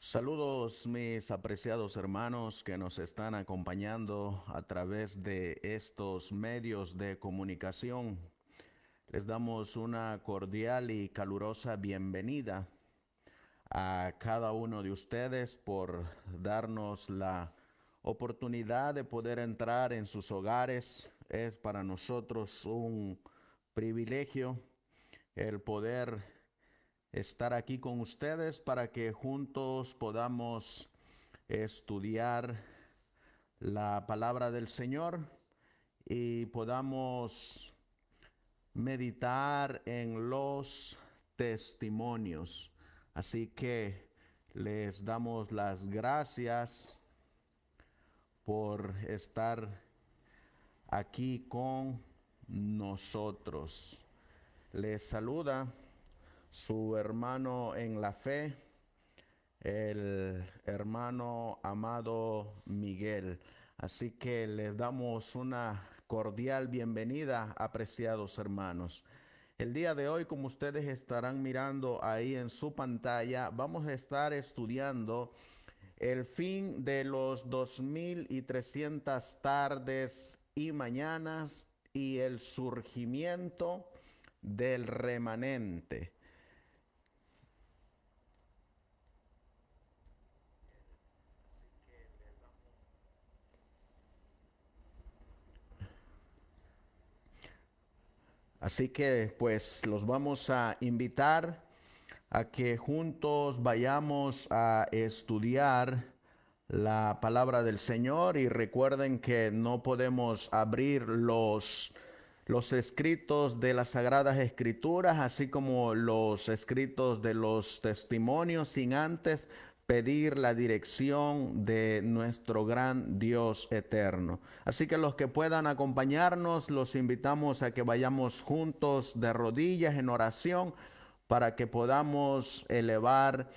Saludos mis apreciados hermanos que nos están acompañando a través de estos medios de comunicación. Les damos una cordial y calurosa bienvenida a cada uno de ustedes por darnos la oportunidad de poder entrar en sus hogares. Es para nosotros un privilegio el poder estar aquí con ustedes para que juntos podamos estudiar la palabra del Señor y podamos meditar en los testimonios. Así que les damos las gracias por estar aquí con nosotros. Les saluda su hermano en la fe, el hermano amado Miguel. Así que les damos una cordial bienvenida, apreciados hermanos. El día de hoy, como ustedes estarán mirando ahí en su pantalla, vamos a estar estudiando el fin de los 2300 tardes y mañanas y el surgimiento del remanente. Así que pues los vamos a invitar a que juntos vayamos a estudiar la palabra del Señor y recuerden que no podemos abrir los escritos de las Sagradas Escrituras, así como los escritos de los testimonios, sin antes pedir la dirección de nuestro gran Dios eterno. Así que los que puedan acompañarnos, los invitamos a que vayamos juntos de rodillas en oración para que podamos elevar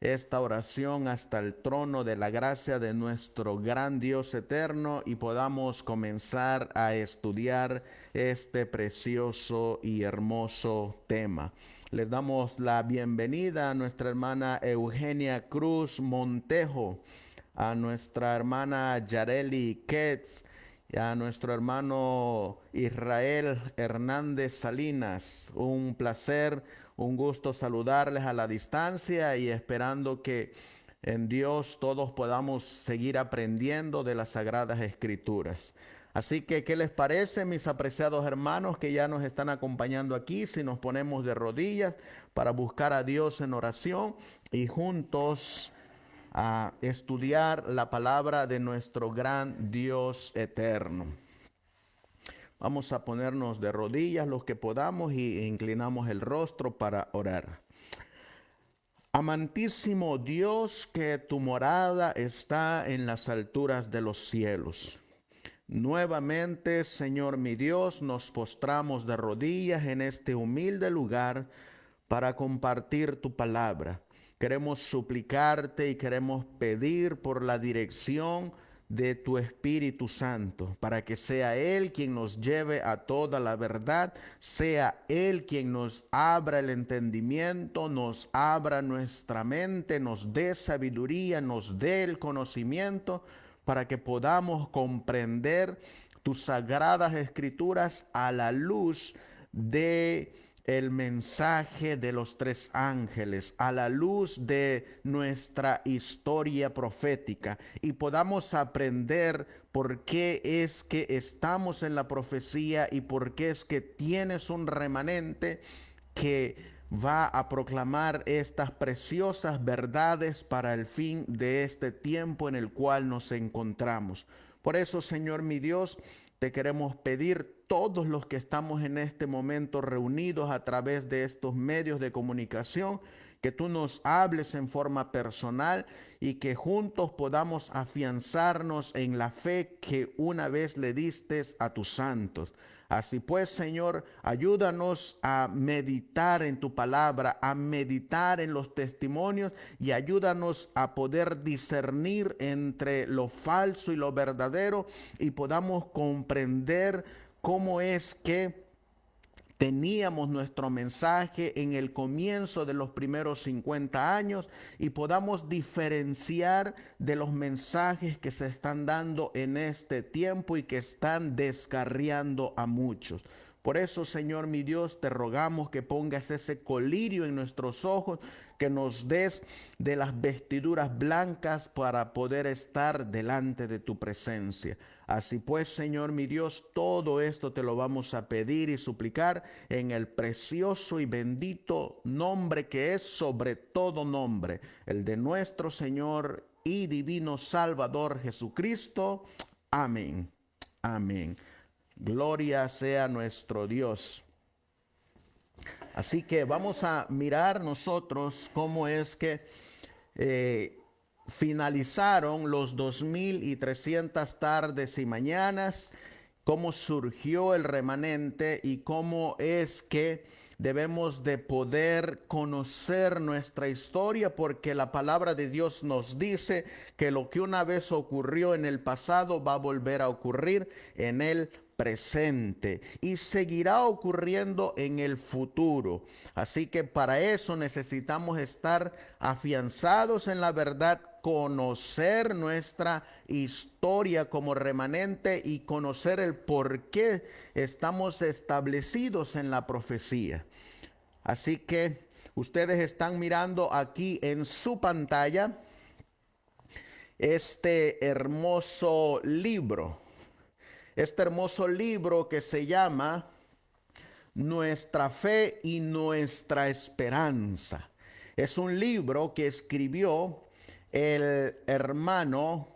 esta oración hasta el trono de la gracia de nuestro gran Dios eterno y podamos comenzar a estudiar este precioso y hermoso tema. Les damos la bienvenida a nuestra hermana Eugenia Cruz Montejo, a nuestra hermana Yareli Ketz, y a nuestro hermano Israel Hernández Salinas. Un placer, un gusto saludarles a la distancia y esperando que en Dios todos podamos seguir aprendiendo de las Sagradas Escrituras. Así que, ¿qué les parece, mis apreciados hermanos que ya nos están acompañando aquí? Si nos ponemos de rodillas para buscar a Dios en oración y juntos a estudiar la palabra de nuestro gran Dios eterno. Vamos a ponernos de rodillas los que podamos y inclinamos el rostro para orar. Amantísimo Dios, que tu morada está en las alturas de los cielos. Nuevamente, Señor mi Dios, nos postramos de rodillas en este humilde lugar para compartir tu palabra. Queremos suplicarte y queremos pedir por la dirección de tu Espíritu Santo, para que sea Él quien nos lleve a toda la verdad, sea Él quien nos abra el entendimiento, nos abra nuestra mente, nos dé sabiduría, nos dé el conocimiento, para que podamos comprender tus sagradas escrituras a la luz de el mensaje de los tres ángeles, a la luz de nuestra historia profética, y podamos aprender por qué es que estamos en la profecía y por qué es que tienes un remanente que va a proclamar estas preciosas verdades para el fin de este tiempo en el cual nos encontramos. Por eso, Señor mi Dios, te queremos pedir, todos los que estamos en este momento reunidos a través de estos medios de comunicación, que tú nos hables en forma personal y que juntos podamos afianzarnos en la fe que una vez le diste a tus santos. Así pues, Señor, ayúdanos a meditar en tu palabra, a meditar en los testimonios y ayúdanos a poder discernir entre lo falso y lo verdadero y podamos comprender cómo es que teníamos nuestro mensaje en el comienzo de los primeros 50 años y podamos diferenciar de los mensajes que se están dando en este tiempo y que están descarriando a muchos. Por eso, Señor mi Dios, te rogamos que pongas ese colirio en nuestros ojos, que nos des de las vestiduras blancas para poder estar delante de tu presencia. Así pues, Señor mi Dios, todo esto te lo vamos a pedir y suplicar en el precioso y bendito nombre que es sobre todo nombre, el de nuestro Señor y divino Salvador Jesucristo. Amén. Amén. Gloria sea nuestro Dios. Así que vamos a mirar nosotros cómo es que finalizaron los 2300 tardes y mañanas, cómo surgió el remanente y cómo es que debemos de poder conocer nuestra historia, porque la palabra de Dios nos dice que lo que una vez ocurrió en el pasado va a volver a ocurrir en el presente y seguirá ocurriendo en el futuro. Así que para eso necesitamos estar afianzados en la verdad, conocer nuestra historia como remanente y conocer el por qué estamos establecidos en la profecía. Así que ustedes están mirando aquí en su pantalla este hermoso libro. Este hermoso libro que se llama Nuestra Fe y Nuestra Esperanza. Es un libro que escribió el hermano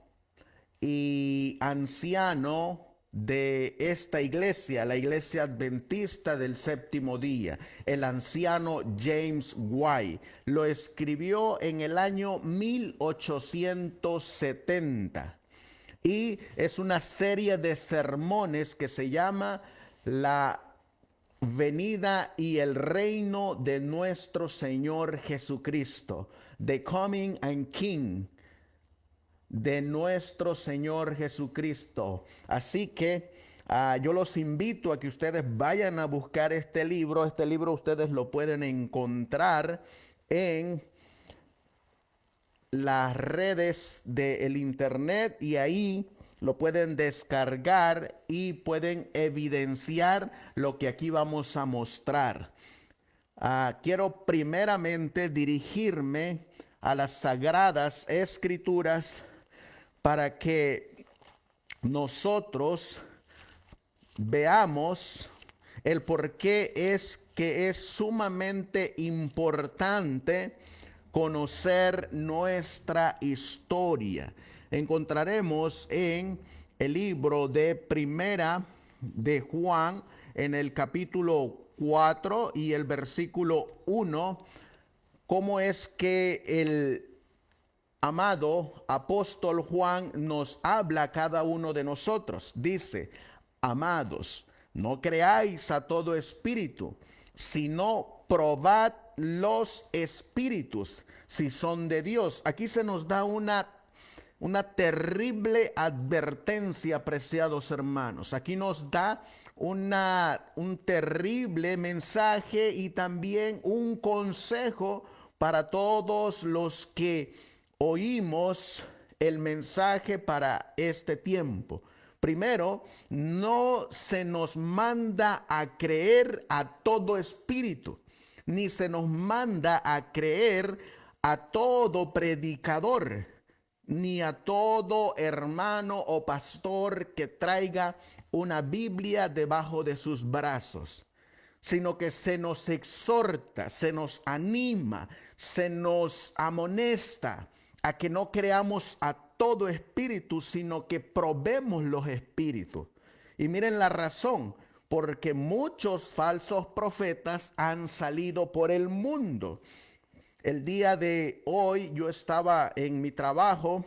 y anciano de esta iglesia, la iglesia adventista del séptimo día, el anciano James White. Lo escribió en el año 1870. Y es una serie de sermones que se llama La venida y el reino de nuestro Señor Jesucristo. The Coming and King de nuestro Señor Jesucristo. Así que yo los invito a que ustedes vayan a buscar este libro. Este libro ustedes lo pueden encontrar en las redes del internet y ahí lo pueden descargar y pueden evidenciar lo que aquí vamos a mostrar. Quiero primeramente dirigirme a las Sagradas Escrituras para que nosotros veamos el por qué es que es sumamente importante conocer nuestra historia. Encontraremos en el libro de Primera de Juan, en el capítulo 4 y el versículo 1, cómo es que el amado apóstol Juan nos habla a cada uno de nosotros. Dice: amados, no creáis a todo espíritu, sino probad los espíritus si son de Dios. Aquí se nos da una terrible advertencia, apreciados hermanos. Aquí nos da un terrible mensaje y también un consejo para todos los que oímos el mensaje para este tiempo. Primero, no se nos manda a creer a todo espíritu, ni se nos manda a creer a todo predicador, ni a todo hermano o pastor que traiga una Biblia debajo de sus brazos, sino que se nos exhorta, se nos anima, se nos amonesta a que no creamos a todo espíritu, sino que probemos los espíritus. Y miren la razón: porque muchos falsos profetas han salido por el mundo. El día de hoy yo estaba en mi trabajo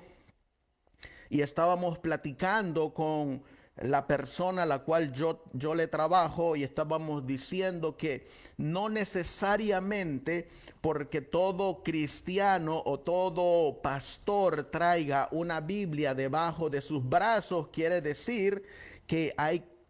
y estábamos platicando con la persona a la cual yo le trabajo, y estábamos diciendo que no necesariamente porque todo cristiano o todo pastor traiga una Biblia debajo de sus brazos quiere decir que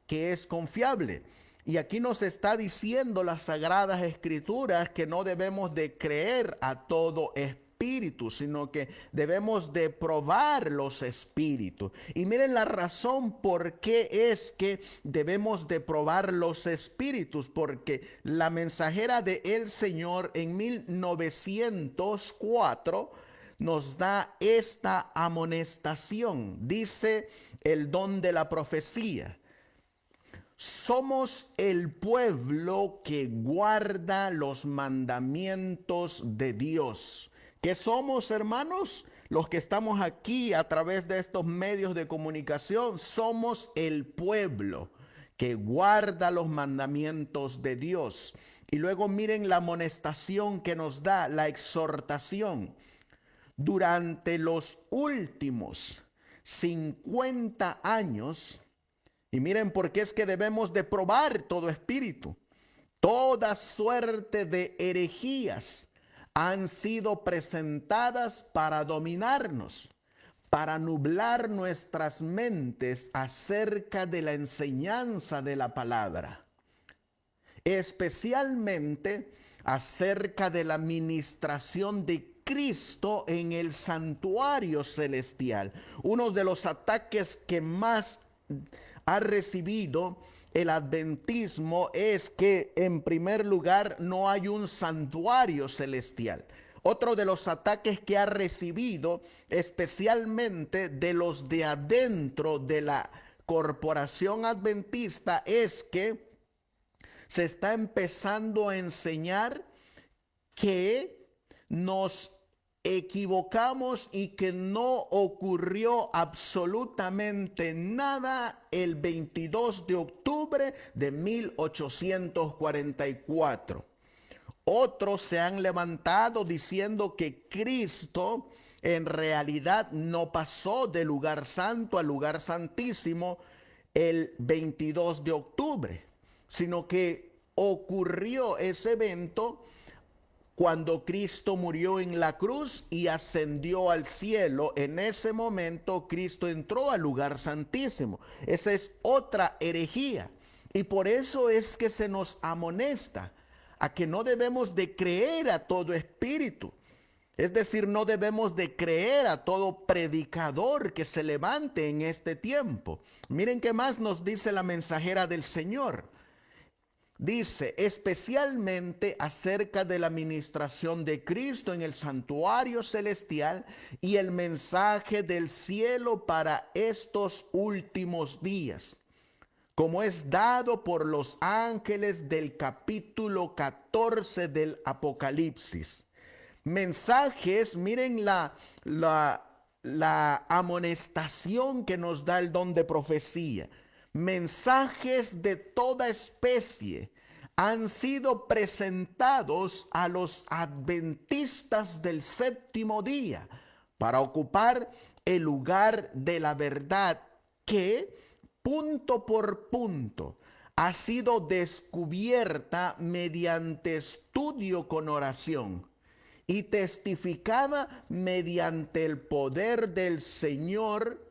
es confiable. Y aquí nos está diciendo las Sagradas Escrituras que no debemos de creer a todo espíritu, sino que debemos de probar los espíritus. Y miren la razón por qué es que debemos de probar los espíritus, porque la mensajera de el Señor en 1904 nos da esta amonestación. Dice el don de la profecía: somos el pueblo que guarda los mandamientos de Dios. ¿Qué somos, hermanos? Los que estamos aquí a través de estos medios de comunicación, somos el pueblo que guarda los mandamientos de Dios. Y luego miren la amonestación que nos da, la exhortación. Durante los últimos 50 años, y miren por qué es que debemos de probar todo espíritu, toda suerte de herejías han sido presentadas para dominarnos, para nublar nuestras mentes acerca de la enseñanza de la palabra, especialmente acerca de la ministración de Cristo en el santuario celestial. Uno de los ataques que más ha recibido el adventismo es que, en primer lugar, no hay un santuario celestial. Otro de los ataques que ha recibido, especialmente de los de adentro de la corporación adventista, es que se está empezando a enseñar que nos equivocamos y que no ocurrió absolutamente nada el 22 de octubre de 1844. Otros se han levantado diciendo que Cristo en realidad no pasó del lugar santo al lugar santísimo el 22 de octubre, sino que ocurrió ese evento cuando Cristo murió en la cruz y ascendió al cielo. En ese momento Cristo entró al lugar santísimo. Esa es otra herejía. Y por eso es que se nos amonesta a que no debemos de creer a todo espíritu. Es decir, no debemos de creer a todo predicador que se levante en este tiempo. Miren qué más nos dice la mensajera del Señor. Dice, especialmente acerca de la ministración de Cristo en el santuario celestial y el mensaje del cielo para estos últimos días, como es dado por los ángeles del capítulo 14 del Apocalipsis. Mensajes, miren la amonestación que nos da el don de profecía. Mensajes de toda especie han sido presentados a los adventistas del séptimo día para ocupar el lugar de la verdad que, punto por punto, ha sido descubierta mediante estudio con oración y testificada mediante el poder del Señor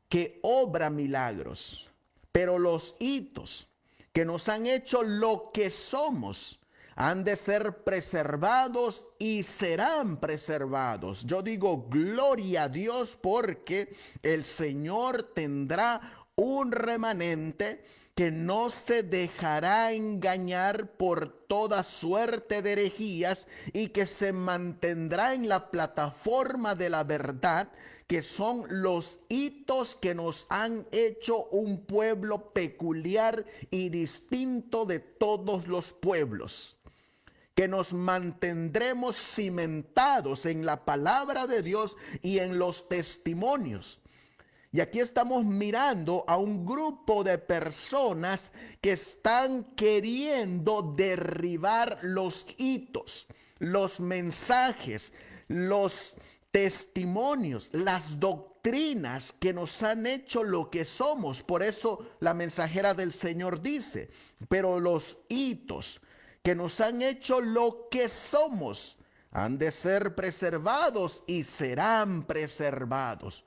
que obra milagros. Pero los hitos que nos han hecho lo que somos han de ser preservados y serán preservados. Yo digo gloria a Dios, porque el Señor tendrá un remanente que no se dejará engañar por toda suerte de herejías y que se mantendrá en la plataforma de la verdad, que son los hitos que nos han hecho un pueblo peculiar y distinto de todos los pueblos. Que nos mantendremos cimentados en la palabra de Dios y en los testimonios. Y aquí estamos mirando a un grupo de personas que están queriendo derribar los hitos, los mensajes, los testimonios, las doctrinas que nos han hecho lo que somos. Por eso la mensajera del Señor dice, pero los hitos que nos han hecho lo que somos han de ser preservados y serán preservados.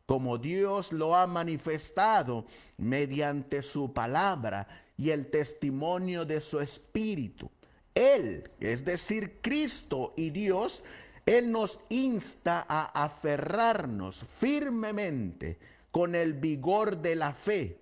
como Dios lo ha manifestado mediante su palabra y el testimonio de su Espíritu. Él, es decir, Cristo y Dios, Él nos insta a aferrarnos firmemente con el vigor de la fe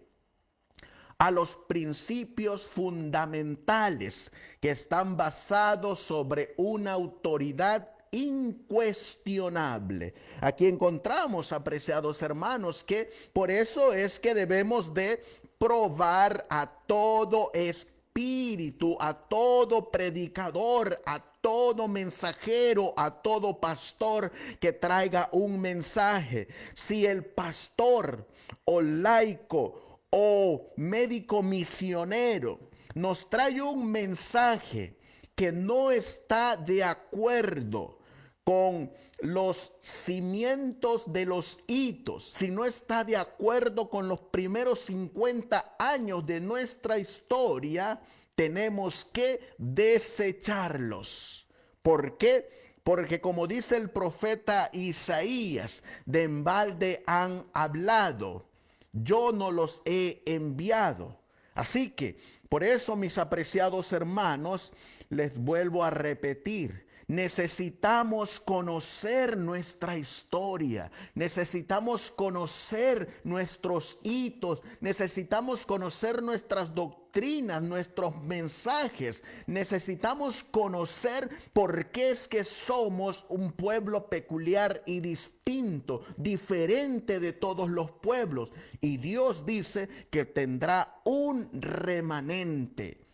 a los principios fundamentales que están basados sobre una autoridad incuestionable. Aquí encontramos, apreciados hermanos, que por eso es que debemos de probar a todo espíritu, a todo predicador, a todo mensajero, a todo pastor que traiga un mensaje. Si el pastor o laico o médico misionero nos trae un mensaje que no está de acuerdo con los cimientos de los hitos, si no está de acuerdo con los primeros 50 años de nuestra historia, tenemos que desecharlos. ¿Por qué? Porque como dice el profeta Isaías, de embalde han hablado, yo no los he enviado. Así que, por eso, mis apreciados hermanos, les vuelvo a repetir, necesitamos conocer nuestra historia, necesitamos conocer nuestros hitos, necesitamos conocer nuestras doctrinas, nuestros mensajes, necesitamos conocer por qué es que somos un pueblo peculiar y distinto, diferente de todos los pueblos. Y Dios dice que tendrá un remanente.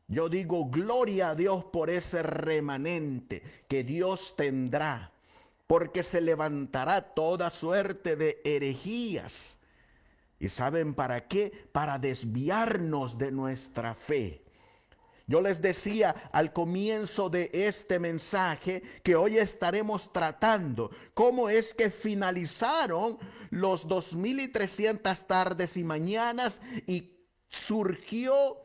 Yo digo gloria a Dios por ese remanente que Dios tendrá, porque se levantará toda suerte de herejías. ¿Y saben para qué? Para desviarnos de nuestra fe. Yo les decía al comienzo de este mensaje que hoy estaremos tratando cómo es que finalizaron los 2300 tardes y mañanas y surgió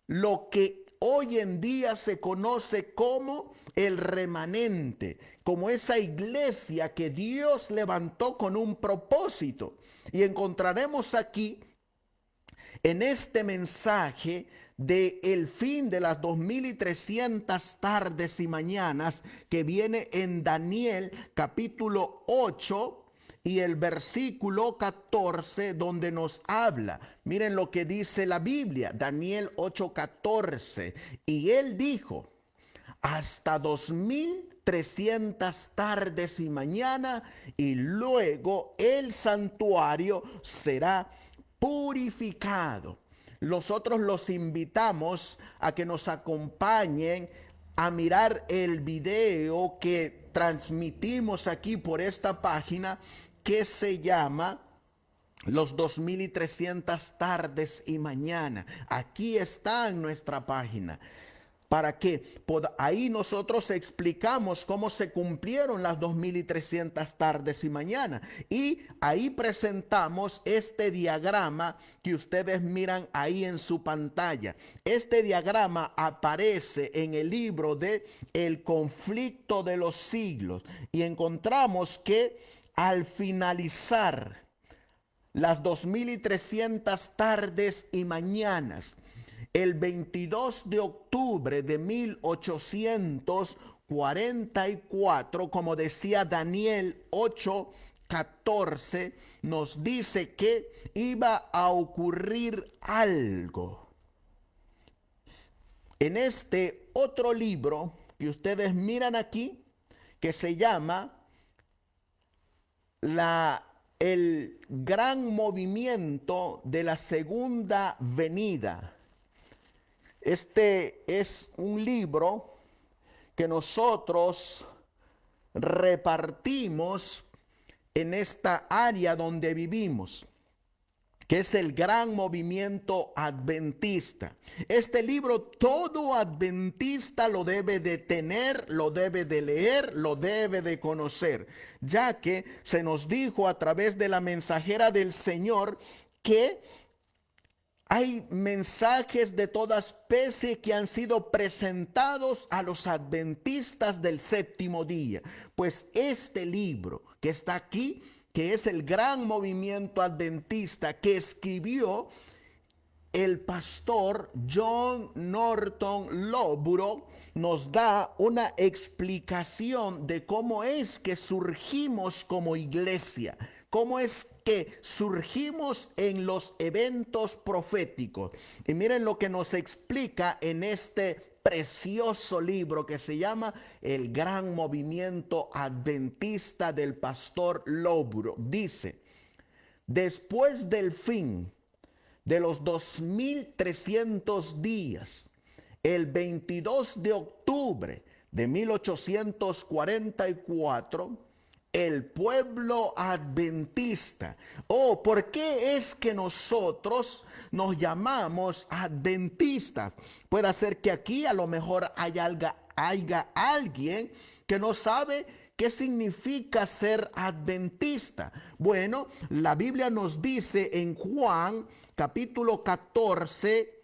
lo que hoy en día se conoce como el remanente, como esa iglesia que Dios levantó con un propósito. Y encontraremos aquí en este mensaje de el fin de las 2300 tardes y mañanas que viene en Daniel capítulo 8 y el versículo 14, donde nos habla. Miren lo que dice la Biblia, Daniel 8:14. Y él dijo, hasta 2300 tardes y mañana, y luego el santuario será purificado. Nosotros los invitamos a que nos acompañen a mirar el video que transmitimos aquí por esta página que se llama Los 2300 tardes y mañana. Aquí está en nuestra página. Para que ahí nosotros explicamos cómo se cumplieron las 2300 tardes y mañana. Y ahí presentamos este diagrama que ustedes miran ahí en su pantalla. Este diagrama aparece en el libro de El conflicto de los siglos. Y encontramos que al finalizar las 2300 tardes y mañanas, el 22 de octubre de 1844, como decía Daniel 8:14, nos dice que iba a ocurrir algo. En este otro libro que ustedes miran aquí, que se llama el gran movimiento de la segunda venida. Este es un libro que nosotros repartimos en esta área donde vivimos, que es el gran movimiento adventista. Este libro todo adventista lo debe de tener, lo debe de leer, lo debe de conocer, ya que se nos dijo a través de la mensajera del Señor que hay mensajes de toda especie que han sido presentados a los adventistas del séptimo día. Pues este libro que está aquí que es el gran movimiento adventista que escribió el pastor John Norton Lowborough, nos da una explicación de cómo es que surgimos como iglesia, cómo es que surgimos en los eventos proféticos. Y miren lo que nos explica en este precioso libro que se llama El Gran Movimiento Adventista del pastor Lowborough. Dice: después del fin de los 2300 días, el 22 de octubre de 1844, el pueblo adventista. Oh, ¿por qué es que nosotros nos llamamos adventistas? Puede ser que aquí a lo mejor haya alguien que no sabe ¿qué significa ser adventista? Bueno, la Biblia nos dice en Juan capítulo 14,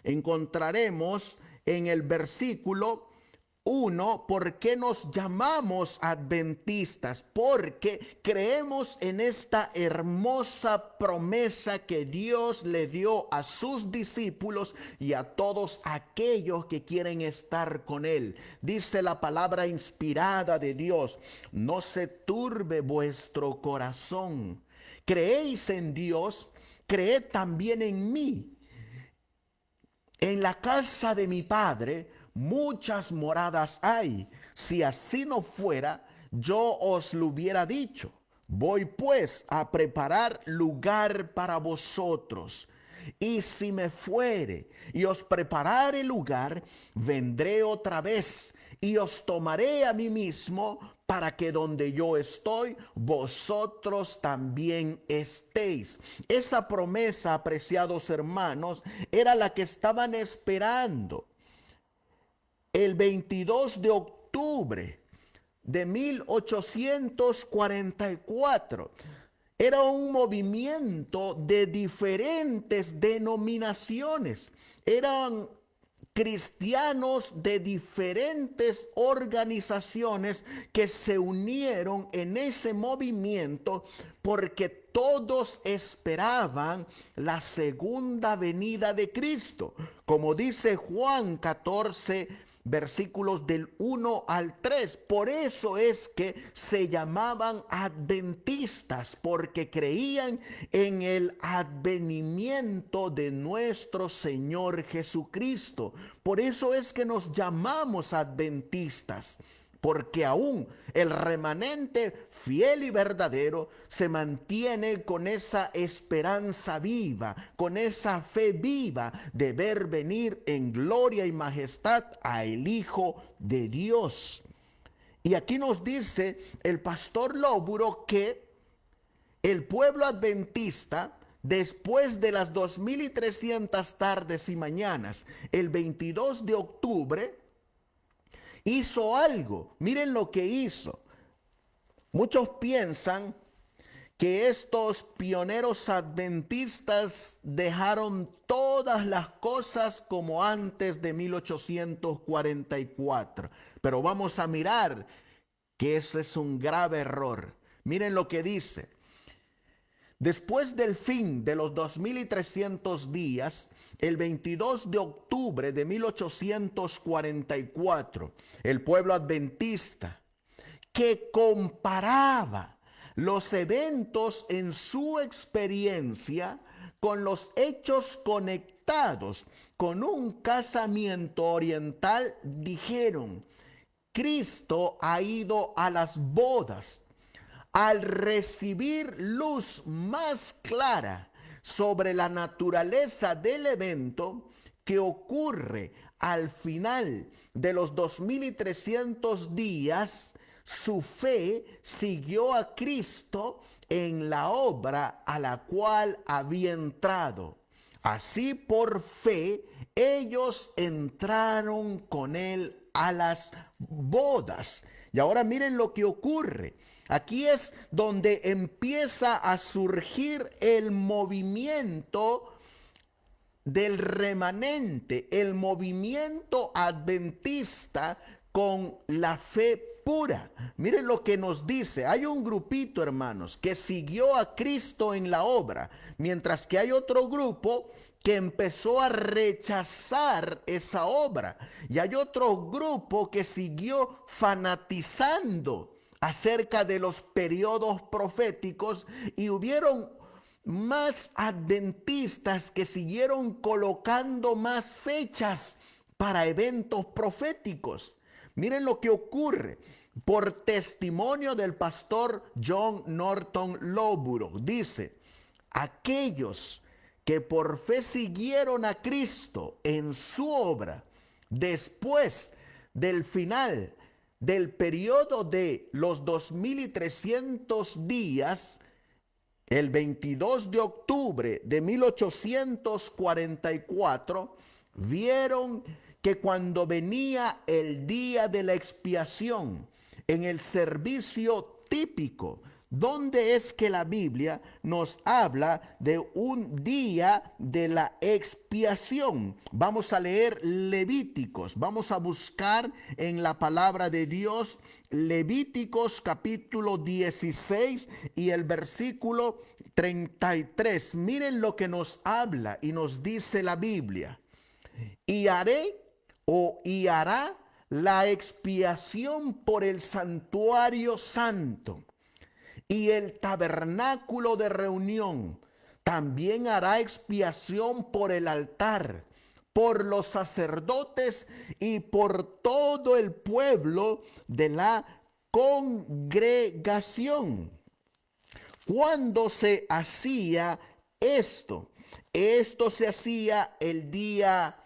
encontraremos en el versículo 1, ¿por qué nos llamamos adventistas? Porque creemos en esta hermosa promesa que Dios le dio a sus discípulos y a todos aquellos que quieren estar con Él. Dice la palabra inspirada de Dios: no se turbe vuestro corazón. Creéis en Dios, creed también en mí. En la casa de mi Padre muchas moradas hay. Si así no fuera, yo os lo hubiera dicho. Voy pues a preparar lugar para vosotros. Y si me fuere y os preparare lugar, vendré otra vez y os tomaré a mí mismo, para que donde yo estoy, vosotros también estéis. Esa promesa, apreciados hermanos, era la que estaban esperando. El 22 de octubre de 1844 era un movimiento de diferentes denominaciones. Eran cristianos de diferentes organizaciones que se unieron en ese movimiento porque todos esperaban la segunda venida de Cristo. Como dice Juan 14, versículos del 1 al 3. Por eso es que se llamaban adventistas, porque creían en el advenimiento de nuestro Señor Jesucristo. Por eso es que nos llamamos adventistas, porque aún el remanente fiel y verdadero se mantiene con esa esperanza viva, con esa fe viva de ver venir en gloria y majestad a el Hijo de Dios. Y aquí nos dice el pastor Lowborough que el pueblo adventista, después de las 2300 tardes y mañanas, el 22 de octubre, hizo algo. Miren lo que hizo. Muchos piensan que estos pioneros adventistas dejaron todas las cosas como antes de 1844. Pero vamos a mirar que eso es un grave error. Miren lo que dice: después del fin de los 2300 días, el 22 de octubre de 1844, el pueblo adventista, que comparaba los eventos en su experiencia con los hechos conectados con un casamiento oriental, dijeron: Cristo ha ido a las bodas. Al recibir luz más clara sobre la naturaleza del evento que ocurre al final de los 2300 días, su fe siguió a Cristo en la obra a la cual había entrado. Así, por fe, ellos entraron con él a las bodas. Y ahora miren lo que ocurre. Aquí es donde empieza a surgir el movimiento del remanente, el movimiento adventista con la fe pura. Miren lo que nos dice. Hay un grupito, hermanos, que siguió a Cristo en la obra, mientras que hay otro grupo que empezó a rechazar esa obra. Y hay otro grupo que siguió fanatizando acerca de los periodos proféticos, y hubieron más adventistas que siguieron colocando más fechas para eventos proféticos. Miren lo que ocurre. Por testimonio del pastor John Norton Loughborough, dice: aquellos que por fe siguieron a Cristo en su obra después del final del periodo de los 2300 días, el 22 de octubre de 1844, vieron que cuando venía el día de la expiación, en el servicio típico, ¿dónde es que la Biblia nos habla de un día de la expiación? Vamos a leer Levíticos, vamos a buscar en la palabra de Dios Levíticos capítulo 16 y el versículo 33. Miren lo que nos habla y nos dice la Biblia. Y hará la expiación por el santuario santo y el tabernáculo de reunión. También hará expiación por el altar, por los sacerdotes y por todo el pueblo de la congregación. ¿Cuándo se hacía esto? Esto se hacía el día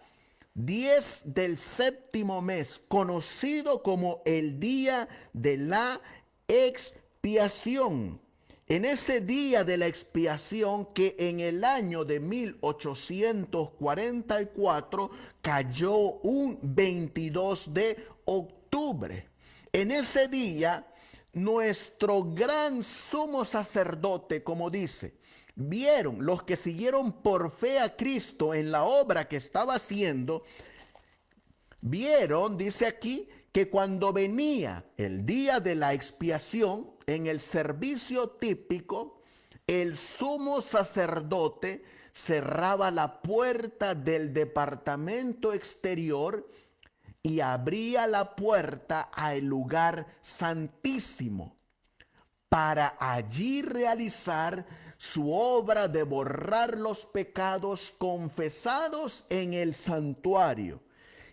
10 del séptimo mes, conocido como el día de la expiación. En ese día de la expiación, que en el año de 1844 cayó un 22 de octubre. En ese día, nuestro gran sumo sacerdote, como dice, vieron los que siguieron por fe a Cristo en la obra que estaba haciendo, vieron, dice aquí, que cuando venía el día de la expiación, en el servicio típico, el sumo sacerdote cerraba la puerta del departamento exterior y abría la puerta al lugar santísimo para allí realizar su obra de borrar los pecados confesados en el santuario.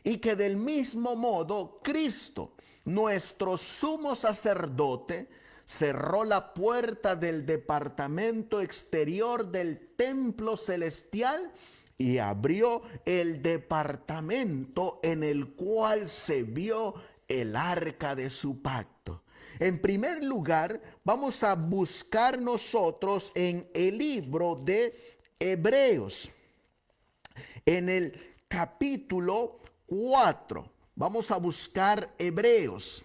Y que del mismo modo Cristo, nuestro sumo sacerdote, cerró la puerta del departamento exterior del templo celestial y abrió el departamento en el cual se vio el arca de su pacto. En primer lugar, vamos a buscar nosotros en el libro de Hebreos, en el capítulo 4. Vamos a buscar Hebreos,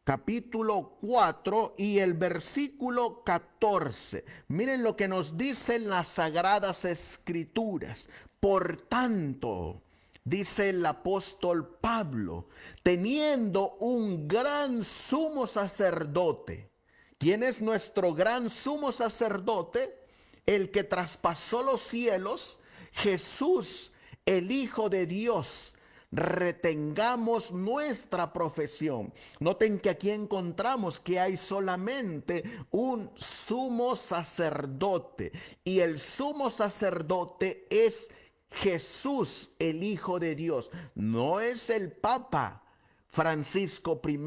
capítulo 4 y el versículo 14. Miren lo que nos dicen las Sagradas Escrituras. Por tanto, dice el apóstol Pablo, teniendo un gran sumo sacerdote. ¿Quién es nuestro gran sumo sacerdote? El que traspasó los cielos, Jesús, el Hijo de Dios. Retengamos nuestra profesión. Noten que aquí encontramos que hay solamente un sumo sacerdote, y el sumo sacerdote es Jesús, el Hijo de Dios. No es el Papa Francisco I.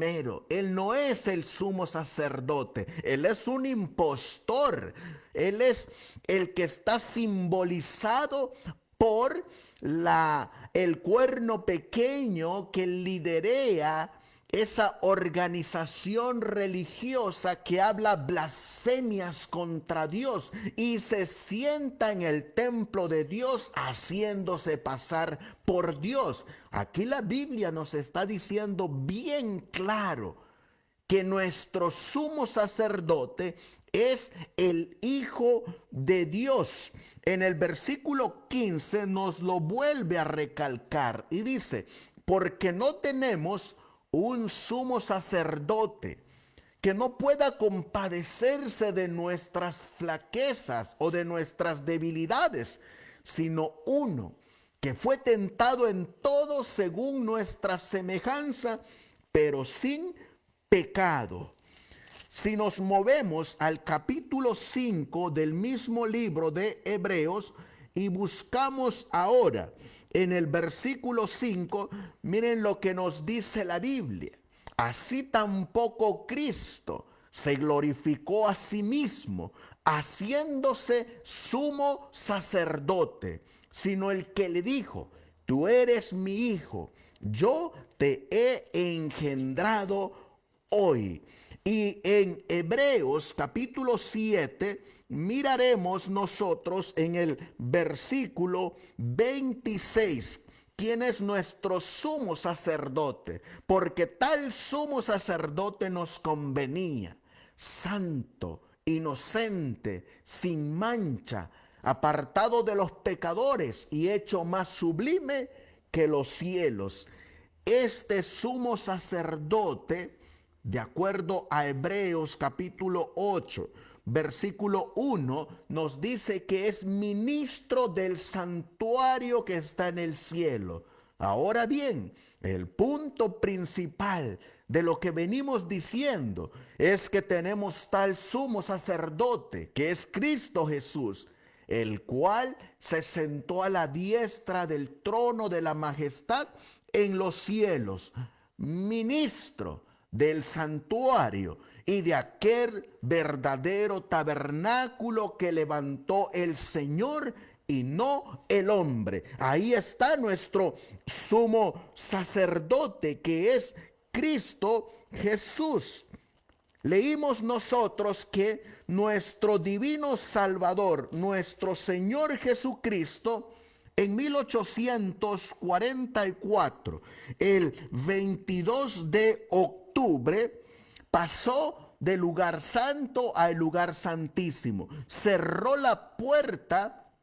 Él no es el sumo sacerdote. Él es un impostor. Él es el que está simbolizado por el cuerno pequeño que liderea esa organización religiosa que habla blasfemias contra Dios y se sienta en el templo de Dios haciéndose pasar por Dios. Aquí la Biblia nos está diciendo bien claro que nuestro sumo sacerdote es el Hijo de Dios. En el versículo 15 nos lo vuelve a recalcar y dice: porque no tenemos un sumo sacerdote que no pueda compadecerse de nuestras flaquezas o de nuestras debilidades, sino uno que fue tentado en todo según nuestra semejanza, pero sin pecado. Si nos movemos al capítulo 5 del mismo libro de Hebreos y buscamos ahora en el versículo 5, miren lo que nos dice la Biblia. Así tampoco Cristo se glorificó a sí mismo, haciéndose sumo sacerdote, sino el que le dijo: tú eres mi hijo, yo te he engendrado hoy. Y en Hebreos capítulo 7 miraremos nosotros en el versículo 26 quién es nuestro sumo sacerdote, porque tal sumo sacerdote nos convenía, santo, inocente, sin mancha, apartado de los pecadores y hecho más sublime que los cielos. Este sumo sacerdote, de acuerdo a Hebreos capítulo 8, versículo 1, nos dice que es ministro del santuario que está en el cielo. Ahora bien, el punto principal de lo que venimos diciendo es que tenemos tal sumo sacerdote que es Cristo Jesús, el cual se sentó a la diestra del trono de la majestad en los cielos, ministro del santuario y de aquel verdadero tabernáculo que levantó el Señor y no el hombre. Ahí está nuestro sumo sacerdote, que es Cristo Jesús. Leímos nosotros que nuestro divino Salvador, nuestro Señor Jesucristo, en 1844, el 22 de octubre, pasó del lugar santo al lugar santísimo. Cerró la puerta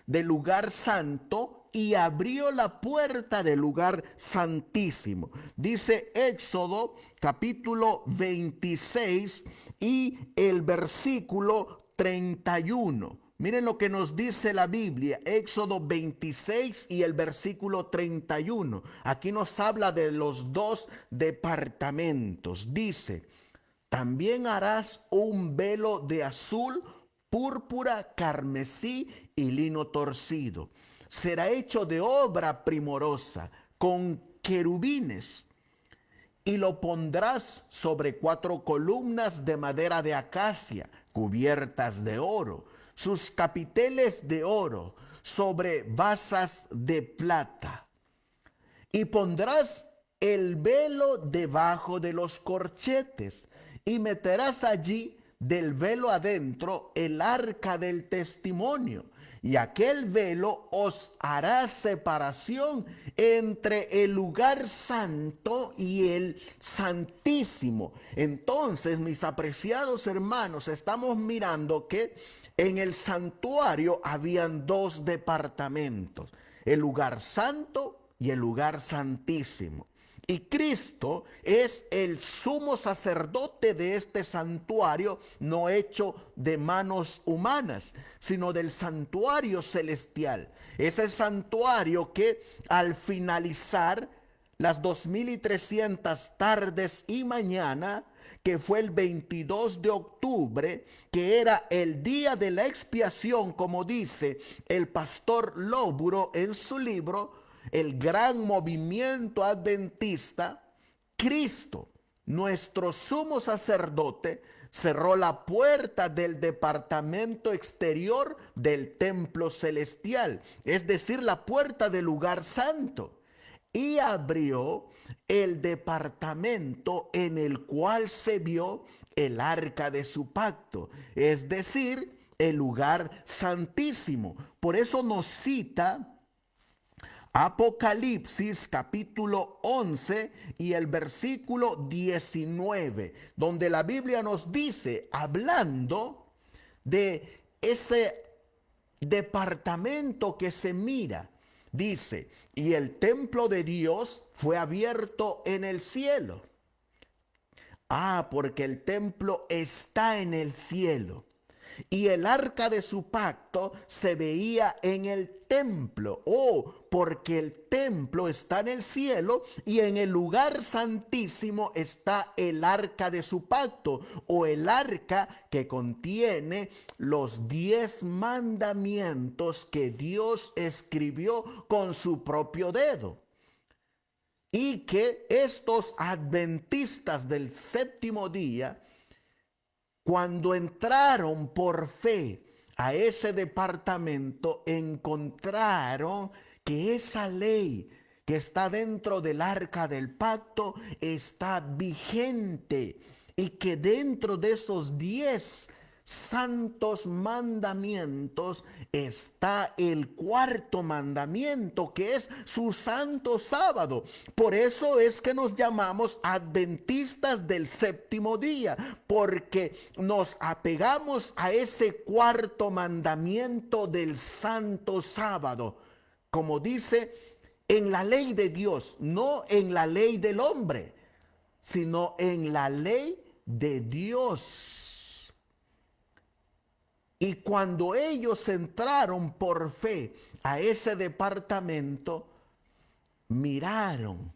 del lugar santo y abrió la puerta del lugar santísimo. Dice Éxodo capítulo 26 y el versículo 31. Miren lo que nos dice la Biblia, Éxodo 26 y el versículo 31. Aquí nos habla de los dos departamentos. Dice: también harás un velo de azul, púrpura, carmesí y lino torcido. Será hecho de obra primorosa, con querubines, y lo pondrás sobre 4 columnas de madera de acacia, cubiertas de oro, sus capiteles de oro, sobre basas de plata. Y pondrás el velo debajo de los corchetes, y meterás allí del velo adentro el arca del testimonio. Y aquel velo os hará separación entre el lugar santo y el santísimo. Entonces, mis apreciados hermanos, estamos mirando que en el santuario habían dos departamentos: el lugar santo y el lugar santísimo. Y Cristo es el sumo sacerdote de este santuario, no hecho de manos humanas, sino del santuario celestial. Es el santuario que al finalizar las 2300 tardes y mañana, que fue el 22 de octubre, que era el día de la expiación, como dice el pastor Lóburo en su libro El Gran Movimiento Adventista, Cristo, nuestro sumo sacerdote, cerró la puerta del departamento exterior del templo celestial, es decir, la puerta del lugar santo, y abrió el departamento en el cual se vio el arca de su pacto, es decir, el lugar santísimo. Por eso nos cita Apocalipsis capítulo 11 y el versículo 19, donde la Biblia nos dice, hablando de ese departamento que se mira Dice, y el templo de Dios fue abierto en el cielo. Ah, porque el templo está en el cielo. Y el arca de su pacto se veía en el templo. Oh, porque el templo está en el cielo y en el lugar santísimo está el arca de su pacto, o el arca que contiene los 10 mandamientos que Dios escribió con su propio dedo. Y que estos adventistas del séptimo día, cuando entraron por fe a ese departamento, encontraron que esa ley que está dentro del arca del pacto está vigente, y que dentro de esos 10 santos mandamientos está el cuarto mandamiento, que es su santo sábado. Por eso es que nos llamamos adventistas del séptimo día, porque nos apegamos a ese cuarto mandamiento del santo sábado, como dice en la ley de Dios, no en la ley del hombre, sino en la ley de Dios. Y cuando ellos entraron por fe a ese departamento, miraron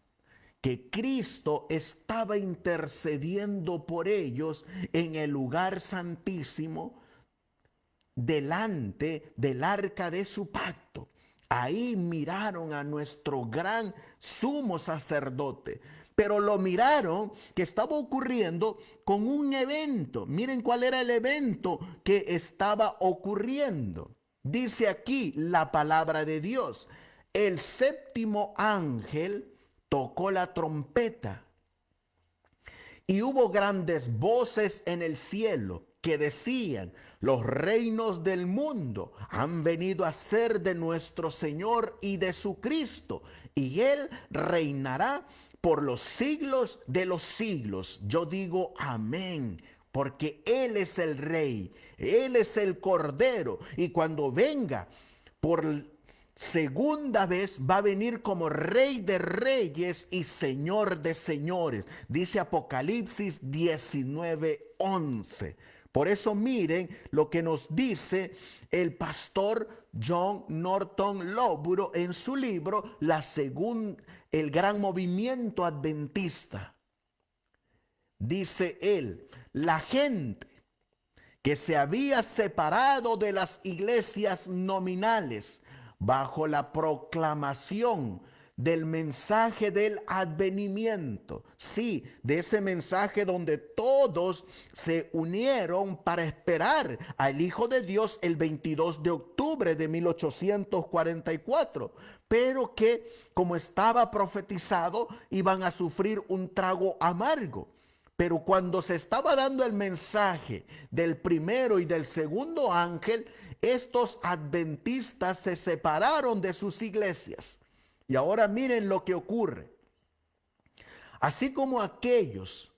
que Cristo estaba intercediendo por ellos en el lugar santísimo, delante del arca de su pacto. Ahí miraron a nuestro gran sumo sacerdote, pero lo miraron que estaba ocurriendo con un evento. Miren cuál era el evento que estaba ocurriendo. Dice aquí la palabra de Dios: el séptimo ángel tocó la trompeta, y hubo grandes voces en el cielo que decían: los reinos del mundo han venido a ser de nuestro Señor y de su Cristo, y Él reinará por los siglos de los siglos. Yo digo amén, porque Él es el Rey, Él es el Cordero, y cuando venga por segunda vez va a venir como Rey de Reyes y Señor de Señores. Dice Apocalipsis 19:11. Por eso miren lo que nos dice el pastor John Norton Lowborough en su libro El Gran Movimiento Adventista. Dice él: la gente que se había separado de las iglesias nominales bajo la proclamación del mensaje del advenimiento, sí, de ese mensaje donde todos se unieron para esperar al Hijo de Dios el 22 de octubre de 1844, pero que, como estaba profetizado, iban a sufrir un trago amargo. Pero cuando se estaba dando el mensaje del primero y del segundo ángel, estos adventistas se separaron de sus iglesias. Y ahora miren lo que ocurre. Así como aquellos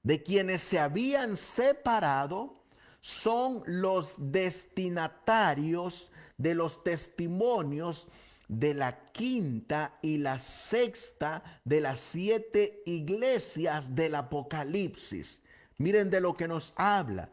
de quienes se habían separado son los destinatarios de los testimonios de la quinta y la sexta de las 7 iglesias del Apocalipsis. Miren de lo que nos habla.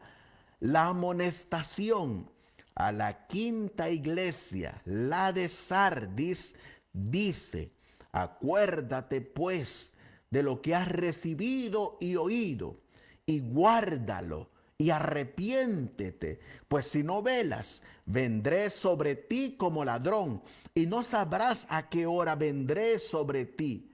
La amonestación a la quinta iglesia, la de Sardis, dice: acuérdate pues de lo que has recibido y oído, y guárdalo, y arrepiéntete, pues si no velas, vendré sobre ti como ladrón, y no sabrás a qué hora vendré sobre ti.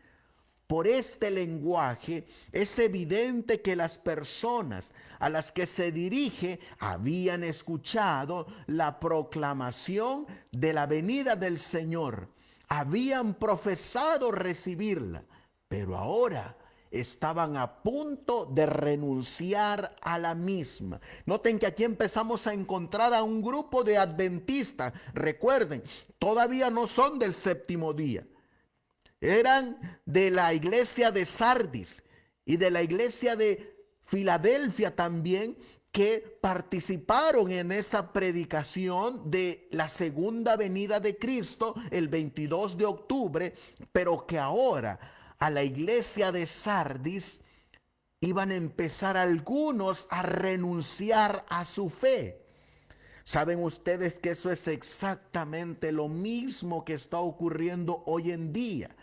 Por este lenguaje es evidente que las personas a las que se dirige habían escuchado la proclamación de la venida del Señor, habían profesado recibirla, pero ahora estaban a punto de renunciar a la misma. Noten que aquí empezamos a encontrar a un grupo de adventistas. Recuerden, todavía no son del séptimo día. Eran de la iglesia de Sardis y de la iglesia de Filadelfia también, que participaron en esa predicación de la segunda venida de Cristo el 22 de octubre, pero que ahora a la iglesia de Sardis iban a empezar algunos a renunciar a su fe. ¿Saben ustedes que eso es exactamente lo mismo que está ocurriendo hoy en día?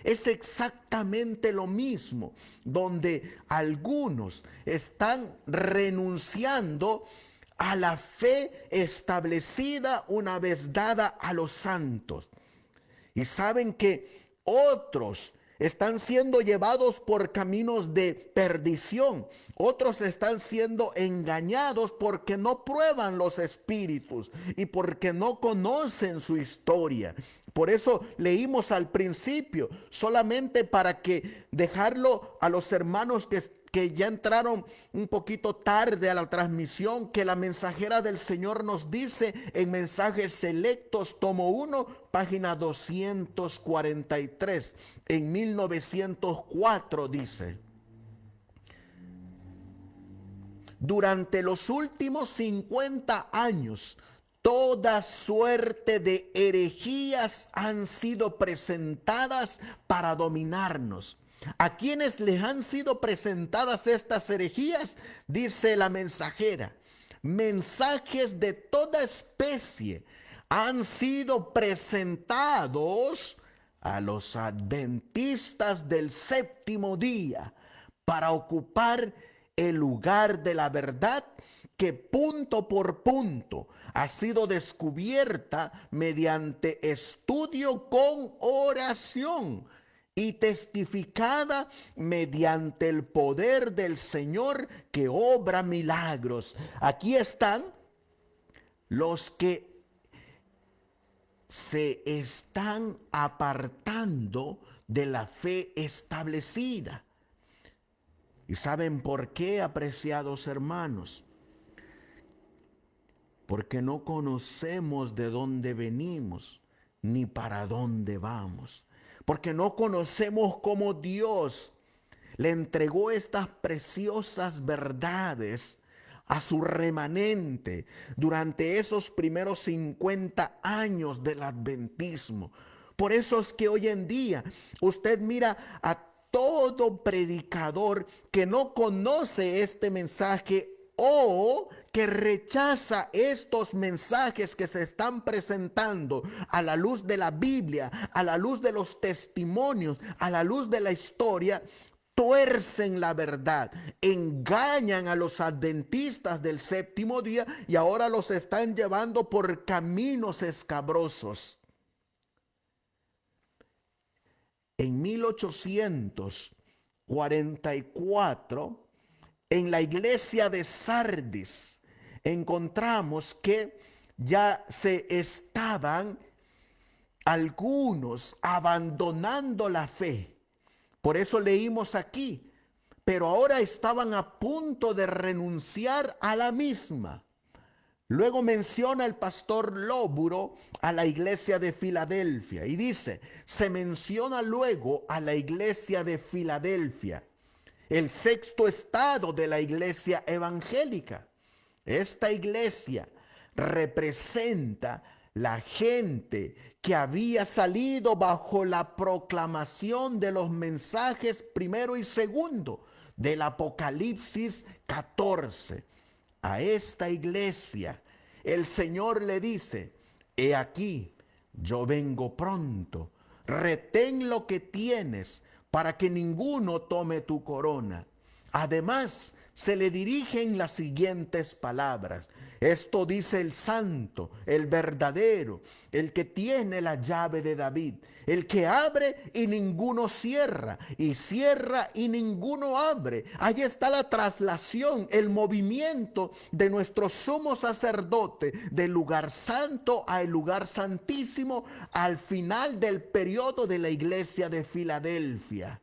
Es exactamente lo mismo, donde algunos están renunciando a la fe establecida una vez dada a los santos. Y saben que otros están siendo llevados por caminos de perdición. Otros están siendo engañados porque no prueban los espíritus y porque no conocen su historia. Por eso leímos al principio, solamente para que dejarlo a los hermanos que ya entraron un poquito tarde a la transmisión, que la mensajera del Señor nos dice en Mensajes Selectos, tomo 1, página 243, en 1904 dice: durante los últimos 50 años, toda suerte de herejías han sido presentadas para dominarnos. ¿A quienes les han sido presentadas estas herejías? Dice la mensajera: mensajes de toda especie han sido presentados a los adventistas del séptimo día para ocupar el lugar de la verdad que punto por punto ha sido descubierta mediante estudio con oración y testificada mediante el poder del Señor que obra milagros. Aquí están los que se están apartando de la fe establecida. ¿Y saben por qué, apreciados hermanos? Porque no conocemos de dónde venimos ni para dónde vamos. Porque no conocemos cómo Dios le entregó estas preciosas verdades a su remanente durante esos primeros 50 años del adventismo. Por eso es que hoy en día usted mira a todo predicador que no conoce este mensaje o que rechaza estos mensajes que se están presentando a la luz de la Biblia, a la luz de los testimonios, a la luz de la historia, tuercen la verdad, engañan a los adventistas del séptimo día y ahora los están llevando por caminos escabrosos. En 1844, en la iglesia de Sardis, encontramos que ya se estaban algunos abandonando la fe. Por eso leímos aquí, pero ahora estaban a punto de renunciar a la misma. Luego menciona el pastor Lóburo a la iglesia de Filadelfia y dice, se menciona luego a la iglesia de Filadelfia, el sexto estado de la iglesia evangélica. Esta iglesia representa la gente que había salido bajo la proclamación de los mensajes primero y segundo del Apocalipsis 14. A esta iglesia el Señor le dice, he aquí, yo vengo pronto, retén lo que tienes para que ninguno tome tu corona. Además, se le dirigen las siguientes palabras. Esto dice el santo, el verdadero, el que tiene la llave de David, el que abre y ninguno cierra, y cierra y ninguno abre. Ahí está la traslación, el movimiento de nuestro sumo sacerdote del lugar santo al lugar santísimo al final del periodo de la iglesia de Filadelfia.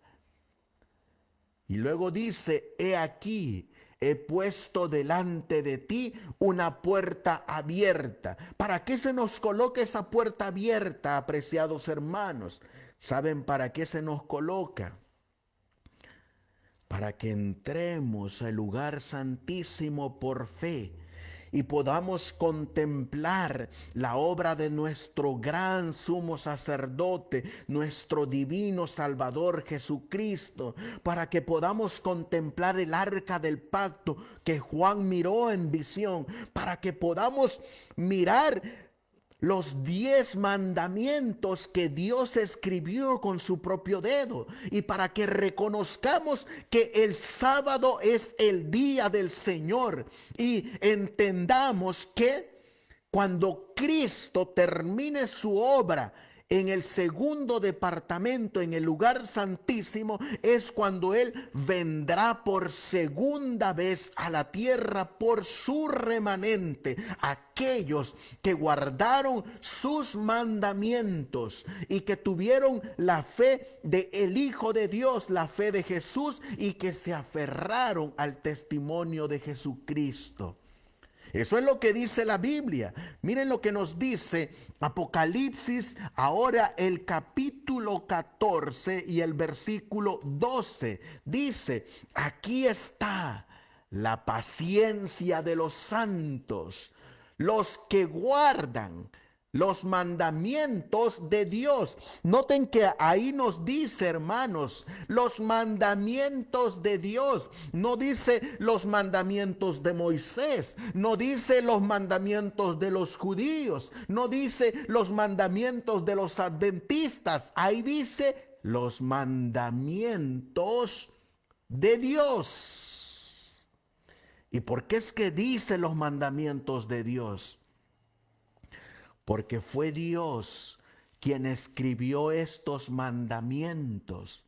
Y luego dice, he aquí, he puesto delante de ti una puerta abierta. ¿Para qué se nos coloca esa puerta abierta, apreciados hermanos? ¿Saben para qué se nos coloca? para que entremos al lugar santísimo por fe y podamos contemplar la obra de nuestro gran sumo sacerdote, nuestro divino Salvador Jesucristo, para que podamos contemplar el arca del pacto que Juan miró en visión, para que podamos mirar los 10 mandamientos que Dios escribió con su propio dedo, y para que reconozcamos que el sábado es el día del Señor y entendamos que cuando Cristo termine su obra en el segundo departamento, en el lugar santísimo, es cuando Él vendrá por segunda vez a la tierra por su remanente, aquellos que guardaron sus mandamientos y que tuvieron la fe de el Hijo de Dios, la fe de Jesús, y que se aferraron al testimonio de Jesucristo. Eso es lo que dice la Biblia. Miren lo que nos dice Apocalipsis, ahora el capítulo 14 y el versículo 12. Dice, aquí está la paciencia de los santos, los que guardan los mandamientos de Dios. Noten que ahí nos dice, hermanos, los mandamientos de Dios. No dice los mandamientos de Moisés, no dice los mandamientos de los judíos, no dice los mandamientos de los adventistas. Ahí dice los mandamientos de Dios. ¿Y por qué es que dice los mandamientos de Dios? Porque fue Dios quien escribió estos mandamientos.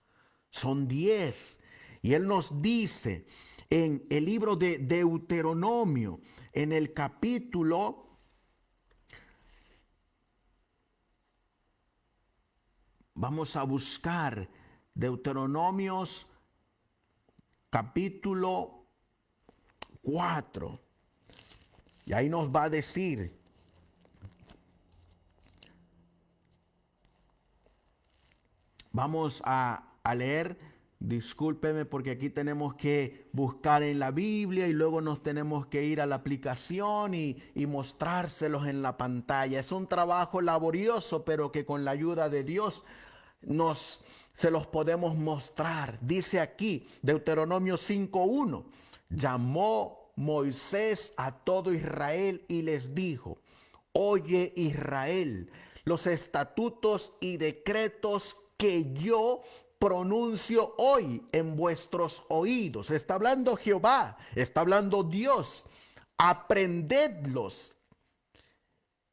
Son 10. Y Él nos dice en el libro de Deuteronomio, en el capítulo, vamos a buscar Deuteronomios capítulo 4. Y ahí nos va a decir, vamos a leer, discúlpeme porque aquí tenemos que buscar en la Biblia y luego nos tenemos que ir a la aplicación y mostrárselos en la pantalla. Es un trabajo laborioso, pero que con la ayuda de Dios se los podemos mostrar. Dice aquí, Deuteronomio 5:1, llamó Moisés a todo Israel y les dijo, oye Israel, los estatutos y decretos que yo pronuncio hoy en vuestros oídos. Está hablando Jehová, está hablando Dios. Aprendedlos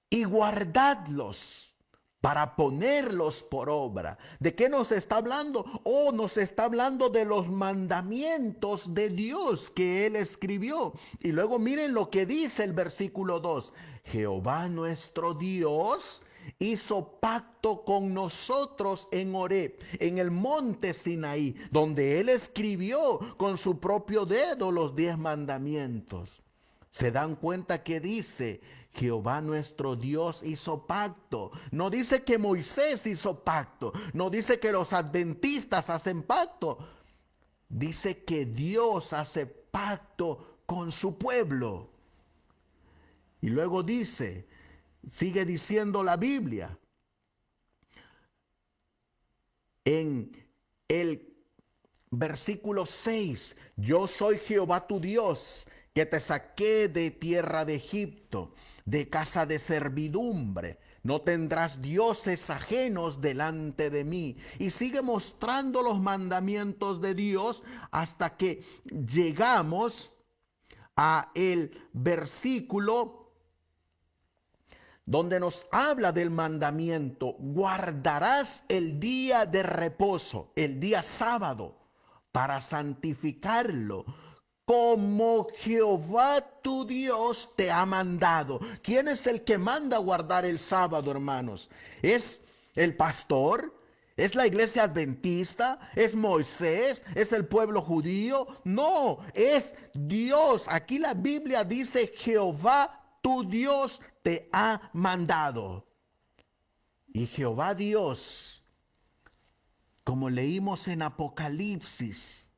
y guardadlos para ponerlos por obra. ¿De qué nos está hablando? Oh, nos está hablando de los mandamientos de Dios que Él escribió. Y luego miren lo que dice el versículo 2. Jehová nuestro Dios hizo pacto con nosotros en Horeb, en el monte Sinaí, donde Él escribió con su propio dedo los 10 mandamientos. ¿Se dan cuenta que dice Jehová nuestro Dios hizo pacto? No dice que Moisés hizo pacto, no dice que los adventistas hacen pacto. Dice que Dios hace pacto con su pueblo. Y luego dice, sigue diciendo la Biblia en el versículo 6, yo soy Jehová tu Dios, que te saqué de tierra de Egipto, de casa de servidumbre. No tendrás dioses ajenos delante de mí. Y sigue mostrando los mandamientos de Dios hasta que llegamos a el versículo donde nos habla del mandamiento, guardarás el día de reposo, el día sábado, para santificarlo, como Jehová tu Dios te ha mandado. ¿Quién es el que manda guardar el sábado, hermanos? ¿Es el pastor? ¿Es la iglesia adventista? ¿Es Moisés? ¿Es el pueblo judío? No, es Dios. Aquí la Biblia dice Jehová tu Dios te ha mandado. Y Jehová Dios, como leímos en Apocalipsis,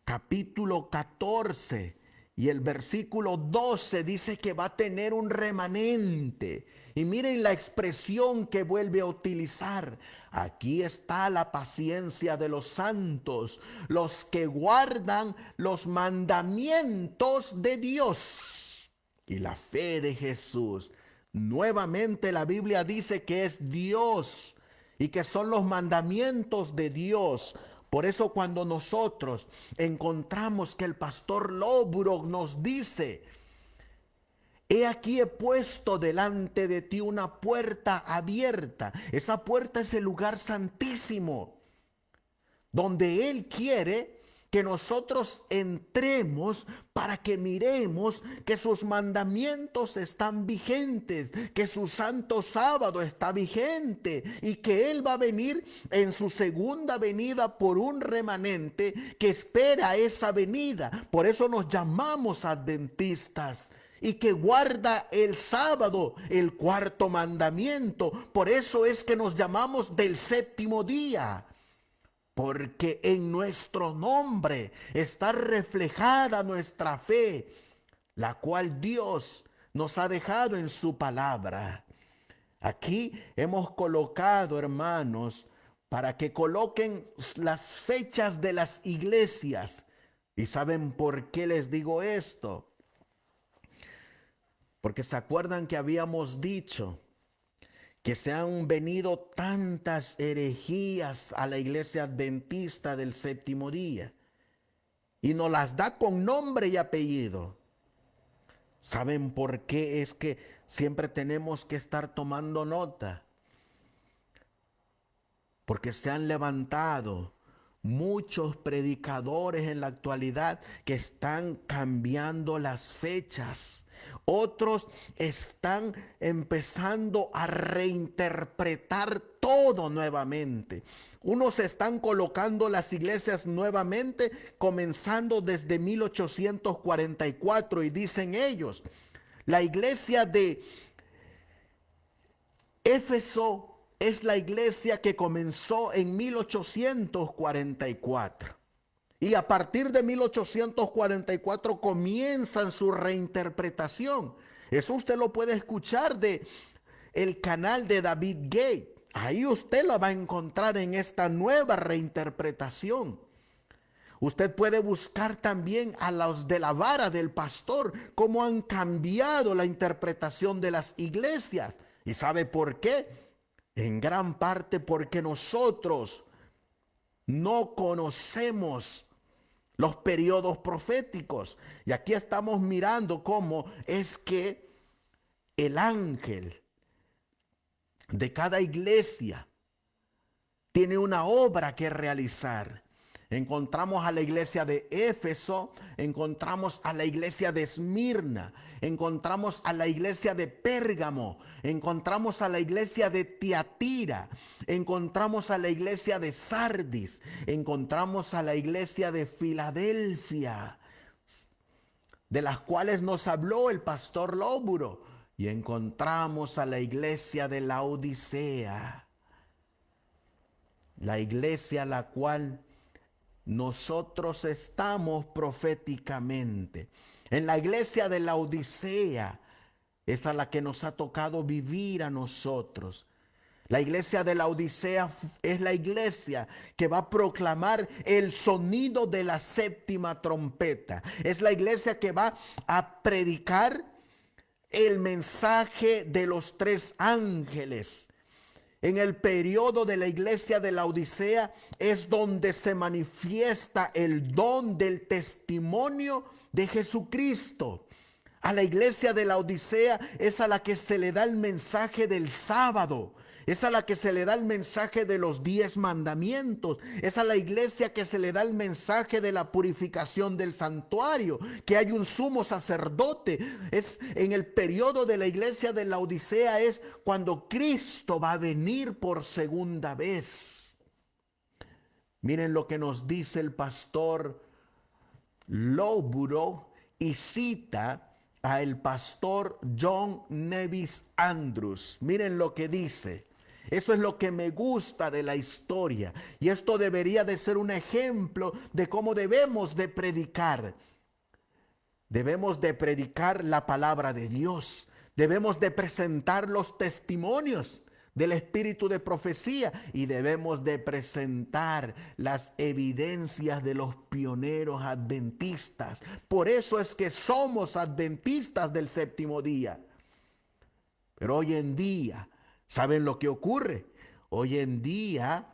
capítulo 14 y el versículo 12 dice que va a tener un remanente. Y miren la expresión que vuelve a utilizar. Aquí está la paciencia de los santos, los que guardan los mandamientos de Dios y la fe de Jesús. Nuevamente la Biblia dice que es Dios y que son los mandamientos de Dios. Por eso cuando nosotros encontramos que el pastor Lobrock nos dice: he aquí he puesto delante de ti una puerta abierta. Esa puerta es el lugar santísimo, donde Él quiere que nosotros entremos para que miremos que sus mandamientos están vigentes, que su santo sábado está vigente y que Él va a venir en su segunda venida por un remanente que espera esa venida. Por eso nos llamamos adventistas. Y que guarda el sábado, el cuarto mandamiento. Por eso es que nos llamamos del séptimo día. Porque en nuestro nombre está reflejada nuestra fe, la cual Dios nos ha dejado en su palabra. Aquí hemos colocado, hermanos, para que coloquen las fechas de las iglesias. ¿Y saben por qué les digo esto? Porque se acuerdan que habíamos dicho que se han venido tantas herejías a la iglesia adventista del séptimo día y nos las da con nombre y apellido. ¿Saben por qué es que siempre tenemos que estar tomando nota? Porque se han levantado muchos predicadores en la actualidad que están cambiando las fechas. Otros están empezando a reinterpretar todo nuevamente. Unos están colocando las iglesias nuevamente, comenzando desde 1844, y dicen ellos: la iglesia de Éfeso es la iglesia que comenzó en 1844. Y a partir de 1844 comienzan su reinterpretación. Eso usted lo puede escuchar de el canal de David Gate. Ahí usted lo va a encontrar en esta nueva reinterpretación. Usted puede buscar también a los de la vara del pastor, cómo han cambiado la interpretación de las iglesias. ¿Y sabe por qué? En gran parte porque nosotros no conocemos los periodos proféticos. Y aquí estamos mirando cómo es que el ángel de cada iglesia tiene una obra que realizar. Encontramos a la iglesia de Éfeso, encontramos a la iglesia de Esmirna, encontramos a la iglesia de Pérgamo, encontramos a la iglesia de Tiatira, encontramos a la iglesia de Sardis, encontramos a la iglesia de Filadelfia, de las cuales nos habló el pastor Lobrock, y encontramos a la iglesia de Laodicea, la iglesia a la cual nosotros estamos proféticamente. En la iglesia de Laodicea es a la que nos ha tocado vivir a nosotros. La iglesia de Laodicea es la iglesia que va a proclamar el sonido de la séptima trompeta. Es la iglesia que va a predicar el mensaje de los tres ángeles. En el periodo de la iglesia de Laodicea es donde se manifiesta el don del testimonio de Jesucristo. A la iglesia de Laodicea es a la que se le da el mensaje del sábado. Es a la que se le da el mensaje de los 10 mandamientos. Es a la iglesia que se le da el mensaje de la purificación del santuario, que hay un sumo sacerdote. Es en el periodo de la iglesia de Laodicea es cuando Cristo va a venir por segunda vez. Miren lo que nos dice el pastor Lobrock y cita a el pastor John Nevis Andrews. Miren lo que dice. Eso es lo que me gusta de la historia. Y esto debería de ser un ejemplo de cómo debemos de predicar. Debemos de predicar la palabra de Dios. Debemos de presentar los testimonios del espíritu de profecía y debemos de presentar las evidencias de los pioneros adventistas. Por eso es que somos adventistas del séptimo día. Pero hoy en día, ¿saben lo que ocurre? Hoy en día,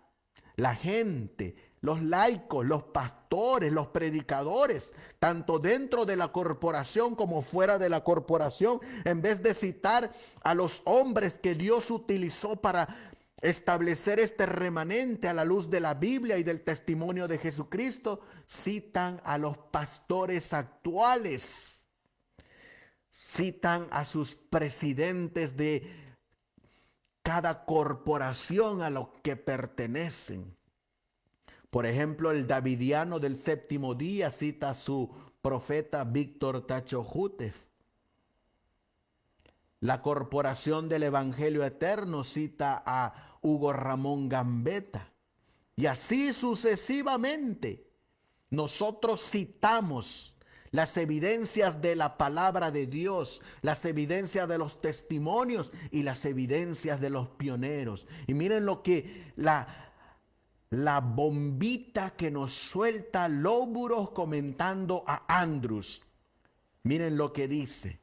la gente, los laicos, los pastores, los predicadores, tanto dentro de la corporación como fuera de la corporación, en vez de citar a los hombres que Dios utilizó para establecer este remanente a la luz de la Biblia y del testimonio de Jesucristo, citan a los pastores actuales. Citan a sus presidentes de cada corporación a la que pertenecen. Por ejemplo, el davidiano del séptimo día cita a su profeta Víctor Tacho Jutef. La corporación del Evangelio Eterno cita a Hugo Ramón Gambetta. Y así sucesivamente, nosotros citamos las evidencias de la palabra de Dios, las evidencias de los testimonios y las evidencias de los pioneros. Y miren lo que la bombita que nos suelta Lóburos comentando a Andrews. Miren lo que dice.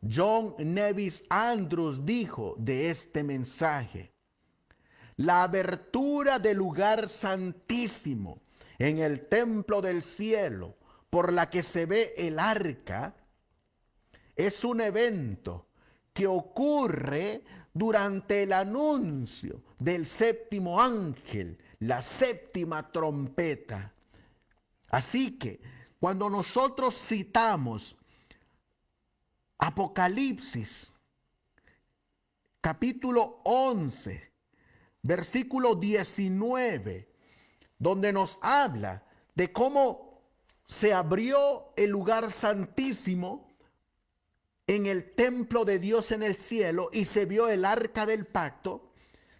John Nevis Andrews dijo de este mensaje: la abertura del lugar santísimo en el templo del cielo, por la que se ve el arca, es un evento que ocurre durante el anuncio del séptimo ángel, la séptima trompeta. Así que cuando nosotros citamos Apocalipsis, capítulo 11, versículo 19, donde nos habla de cómo se abrió el lugar santísimo en el templo de Dios en el cielo y se vio el arca del pacto,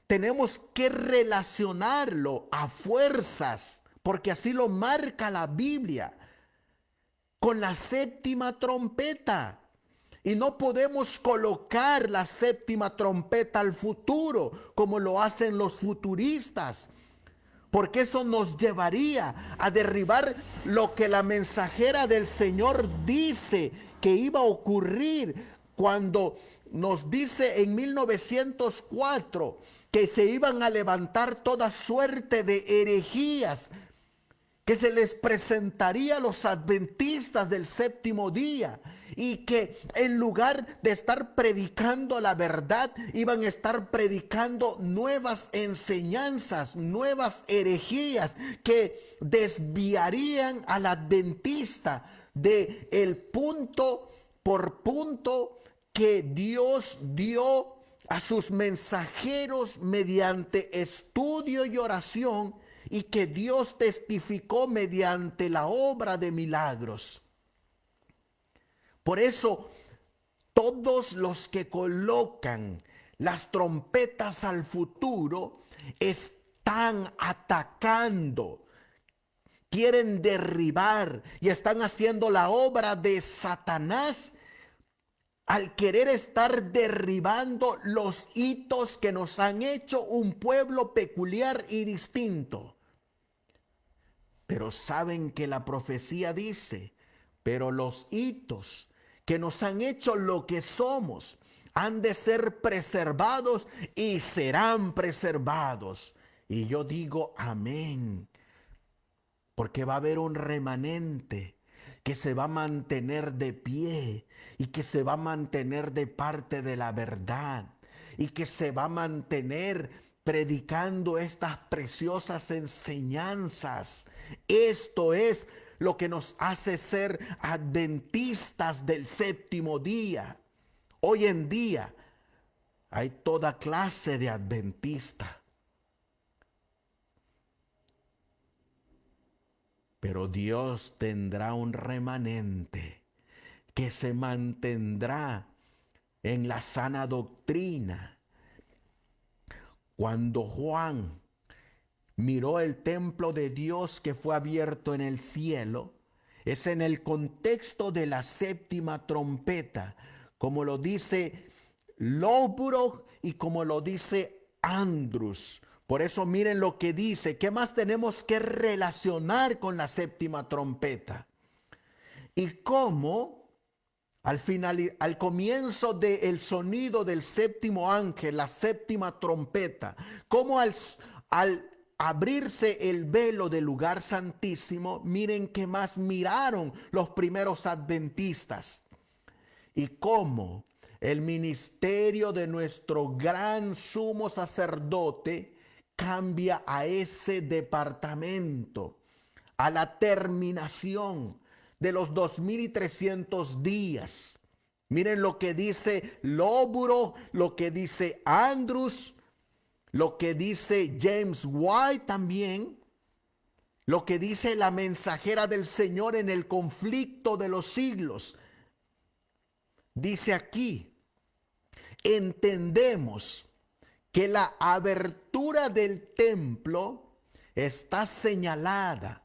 tenemos que relacionarlo a fuerzas, porque así lo marca la Biblia, con la séptima trompeta. Y no podemos colocar la séptima trompeta al futuro, como lo hacen los futuristas, porque eso nos llevaría a derribar lo que la mensajera del Señor dice que iba a ocurrir cuando nos dice en 1904 que se iban a levantar toda suerte de herejías, que se les presentaría a los adventistas del séptimo día y que en lugar de estar predicando la verdad, iban a estar predicando nuevas enseñanzas, nuevas herejías que desviarían al adventista de el punto por punto que Dios dio a sus mensajeros mediante estudio y oración, y que Dios testificó mediante la obra de milagros. Por eso, todos los que colocan las trompetas al futuro están atacando, quieren derribar y están haciendo la obra de Satanás al querer estar derribando los hitos que nos han hecho un pueblo peculiar y distinto. Pero saben que la profecía dice, pero los hitos que nos han hecho lo que somos han de ser preservados y serán preservados. Y yo digo amén, porque va a haber un remanente que se va a mantener de pie y que se va a mantener de parte de la verdad y que se va a mantener predicando estas preciosas enseñanzas. Esto es lo que nos hace ser adventistas del séptimo día. Hoy en día hay toda clase de adventistas, pero Dios tendrá un remanente que se mantendrá en la sana doctrina, Cuando Juan miró el templo de Dios que fue abierto en el cielo, es en el contexto de la séptima trompeta, como lo dice Lóbulo y como lo dice Andrus. Por eso miren lo que dice. ¿Qué más tenemos que relacionar con la séptima trompeta? Y cómo al final, al comienzo del sonido del séptimo ángel, la séptima trompeta, cómo al abrirse el velo del lugar santísimo, miren qué más miraron los primeros adventistas y cómo el ministerio de nuestro gran sumo sacerdote cambia a ese departamento, a la terminación de los 2300 días. Miren lo que dice Lóbulo, lo que dice Andrews, lo que dice James White también, lo que dice la mensajera del Señor en el conflicto de los siglos. Dice aquí, entendemos que la abertura del templo está señalada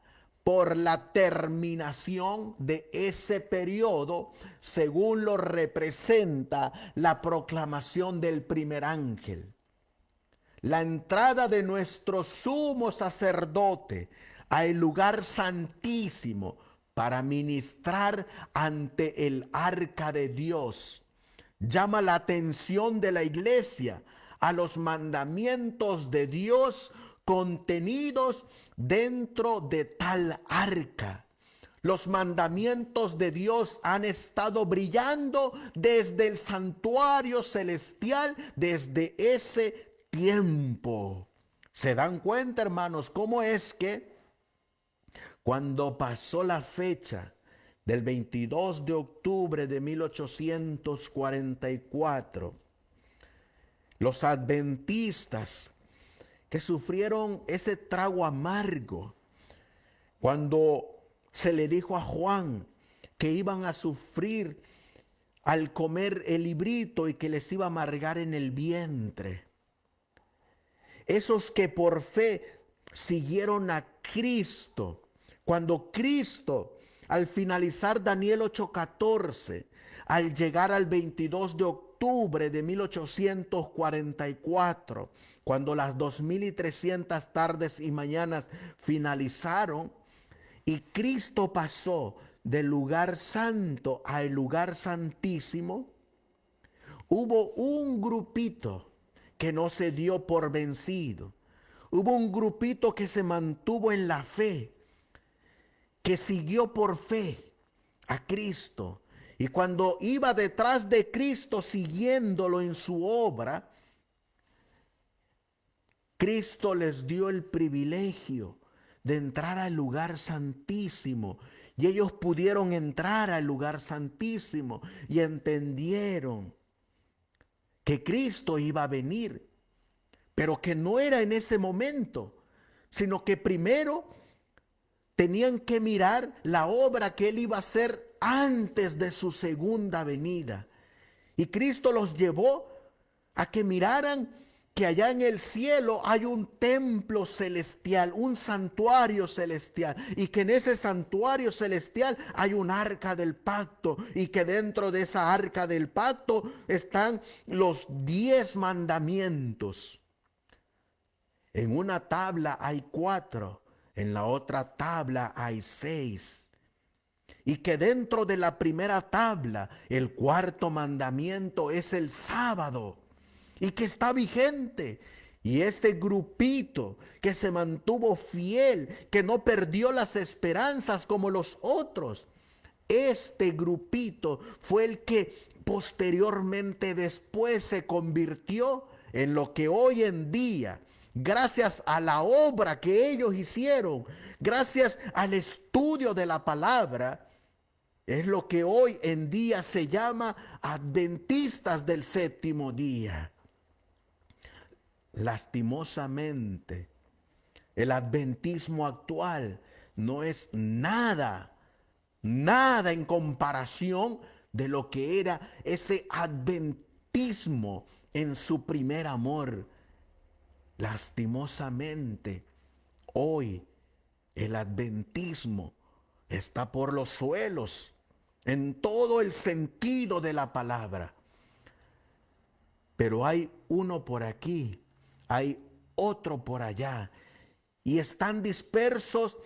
por la terminación de ese periodo, según lo representa la proclamación del primer ángel. La entrada de nuestro sumo sacerdote al lugar santísimo para ministrar ante el arca de Dios llama la atención de la iglesia a los mandamientos de Dios contenidos dentro de tal arca. Los mandamientos de Dios han estado brillando desde el santuario celestial, desde ese tiempo. ¿Se dan cuenta, hermanos, cómo es que cuando pasó la fecha del 22 de octubre de 1844, los adventistas que sufrieron ese trago amargo, cuando se le dijo a Juan que iban a sufrir al comer el librito y que les iba a amargar en el vientre, esos que por fe siguieron a Cristo, cuando Cristo, al finalizar Daniel 8:14, al llegar al 22 de octubre de 1844, cuando las 2300 tardes y mañanas finalizaron y Cristo pasó del lugar santo al lugar santísimo, hubo un grupito que no se dio por vencido. Hubo un grupito que se mantuvo en la fe, que siguió por fe a Cristo. Y cuando iba detrás de Cristo siguiéndolo en su obra, Cristo les dio el privilegio de entrar al lugar santísimo. Y ellos pudieron entrar al lugar santísimo y entendieron que Cristo iba a venir, pero que no era en ese momento, sino que primero tenían que mirar la obra que Él iba a hacer antes de su segunda venida. Y Cristo los llevó a que miraran que allá en el cielo hay un templo celestial, un santuario celestial, y que en ese santuario celestial hay un arca del pacto, y que dentro de esa arca del pacto están los 10 mandamientos. En una tabla hay 4, en la otra tabla hay 6. Y que dentro de la primera tabla, el cuarto mandamiento es el sábado. Y que está vigente. Y este grupito que se mantuvo fiel, que no perdió las esperanzas como los otros, este grupito fue el que posteriormente después se convirtió en lo que hoy en día, gracias a la obra que ellos hicieron, gracias al estudio de la palabra, es lo que hoy en día se llama adventistas del séptimo día. Lastimosamente, el adventismo actual no es nada en comparación de lo que era ese adventismo en su primer amor. lastimosamente, hoy el adventismo está por los suelos en todo el sentido de la palabra. Pero hay uno por aquí, hay otro por allá, y están dispersos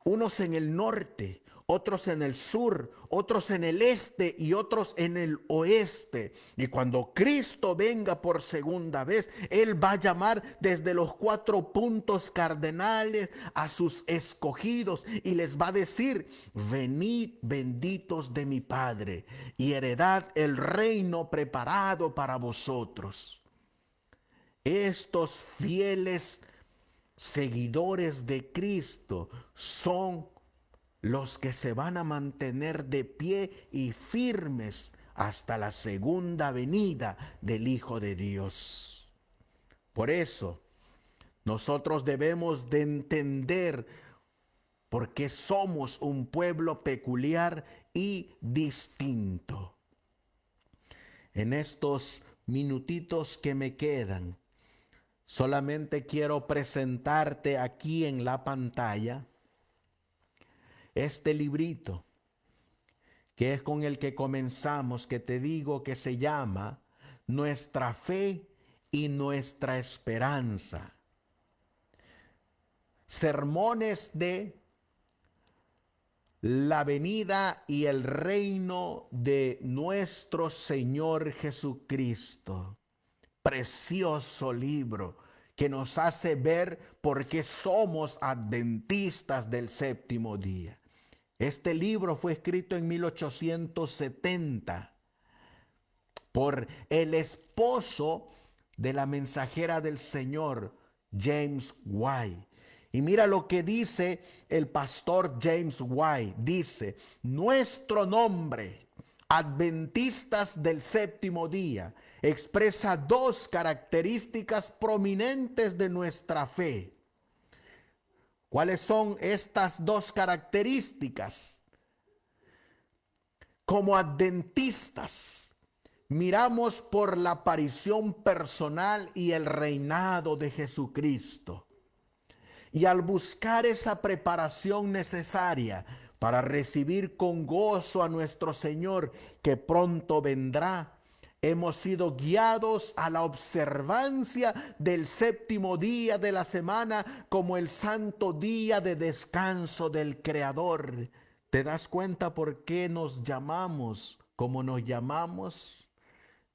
unos en el norte, otros en el sur, otros en el este y otros en el oeste. Y cuando Cristo venga por segunda vez, Él va a llamar desde los 4 puntos cardenales a sus escogidos y les va a decir: venid benditos de mi Padre y heredad el reino preparado para vosotros. Estos fieles seguidores de Cristo son los que se van a mantener de pie y firmes hasta la segunda venida del Hijo de Dios. Por eso, nosotros debemos de entender por qué somos un pueblo peculiar y distinto. En estos minutitos que me quedan, solamente quiero presentarte aquí en la pantalla este librito, que es con el que comenzamos, que te digo que se llama Nuestra Fe y Nuestra Esperanza. Sermones de la venida y el reino de nuestro Señor Jesucristo. Precioso libro que nos hace ver por qué somos adventistas del séptimo día. Este libro fue escrito en 1870 por el esposo de la mensajera del Señor, James White. Y mira lo que dice el pastor James White. Dice: nuestro nombre, Adventistas del Séptimo Día, expresa 2 características prominentes de nuestra fe. ¿Cuáles son estas 2 características? Como adventistas, miramos por la aparición personal y el reinado de Jesucristo. Y al buscar esa preparación necesaria para recibir con gozo a nuestro Señor que pronto vendrá, hemos sido guiados a la observancia del séptimo día de la semana como el santo día de descanso del Creador. ¿Te das cuenta por qué nos llamamos como nos llamamos?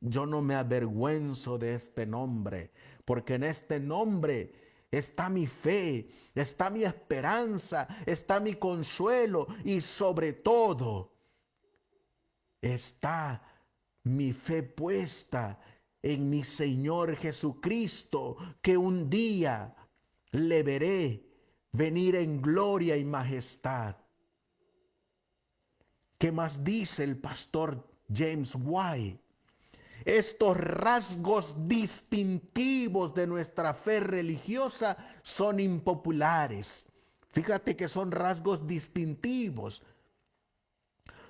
Yo no me avergüenzo de este nombre, porque en este nombre está mi fe, está mi esperanza, está mi consuelo y sobre todo está mi fe puesta en mi Señor Jesucristo, que un día le veré venir en gloria y majestad. ¿Qué más dice el pastor James White? Estos rasgos distintivos de nuestra fe religiosa son impopulares. Fíjate que son rasgos distintivos.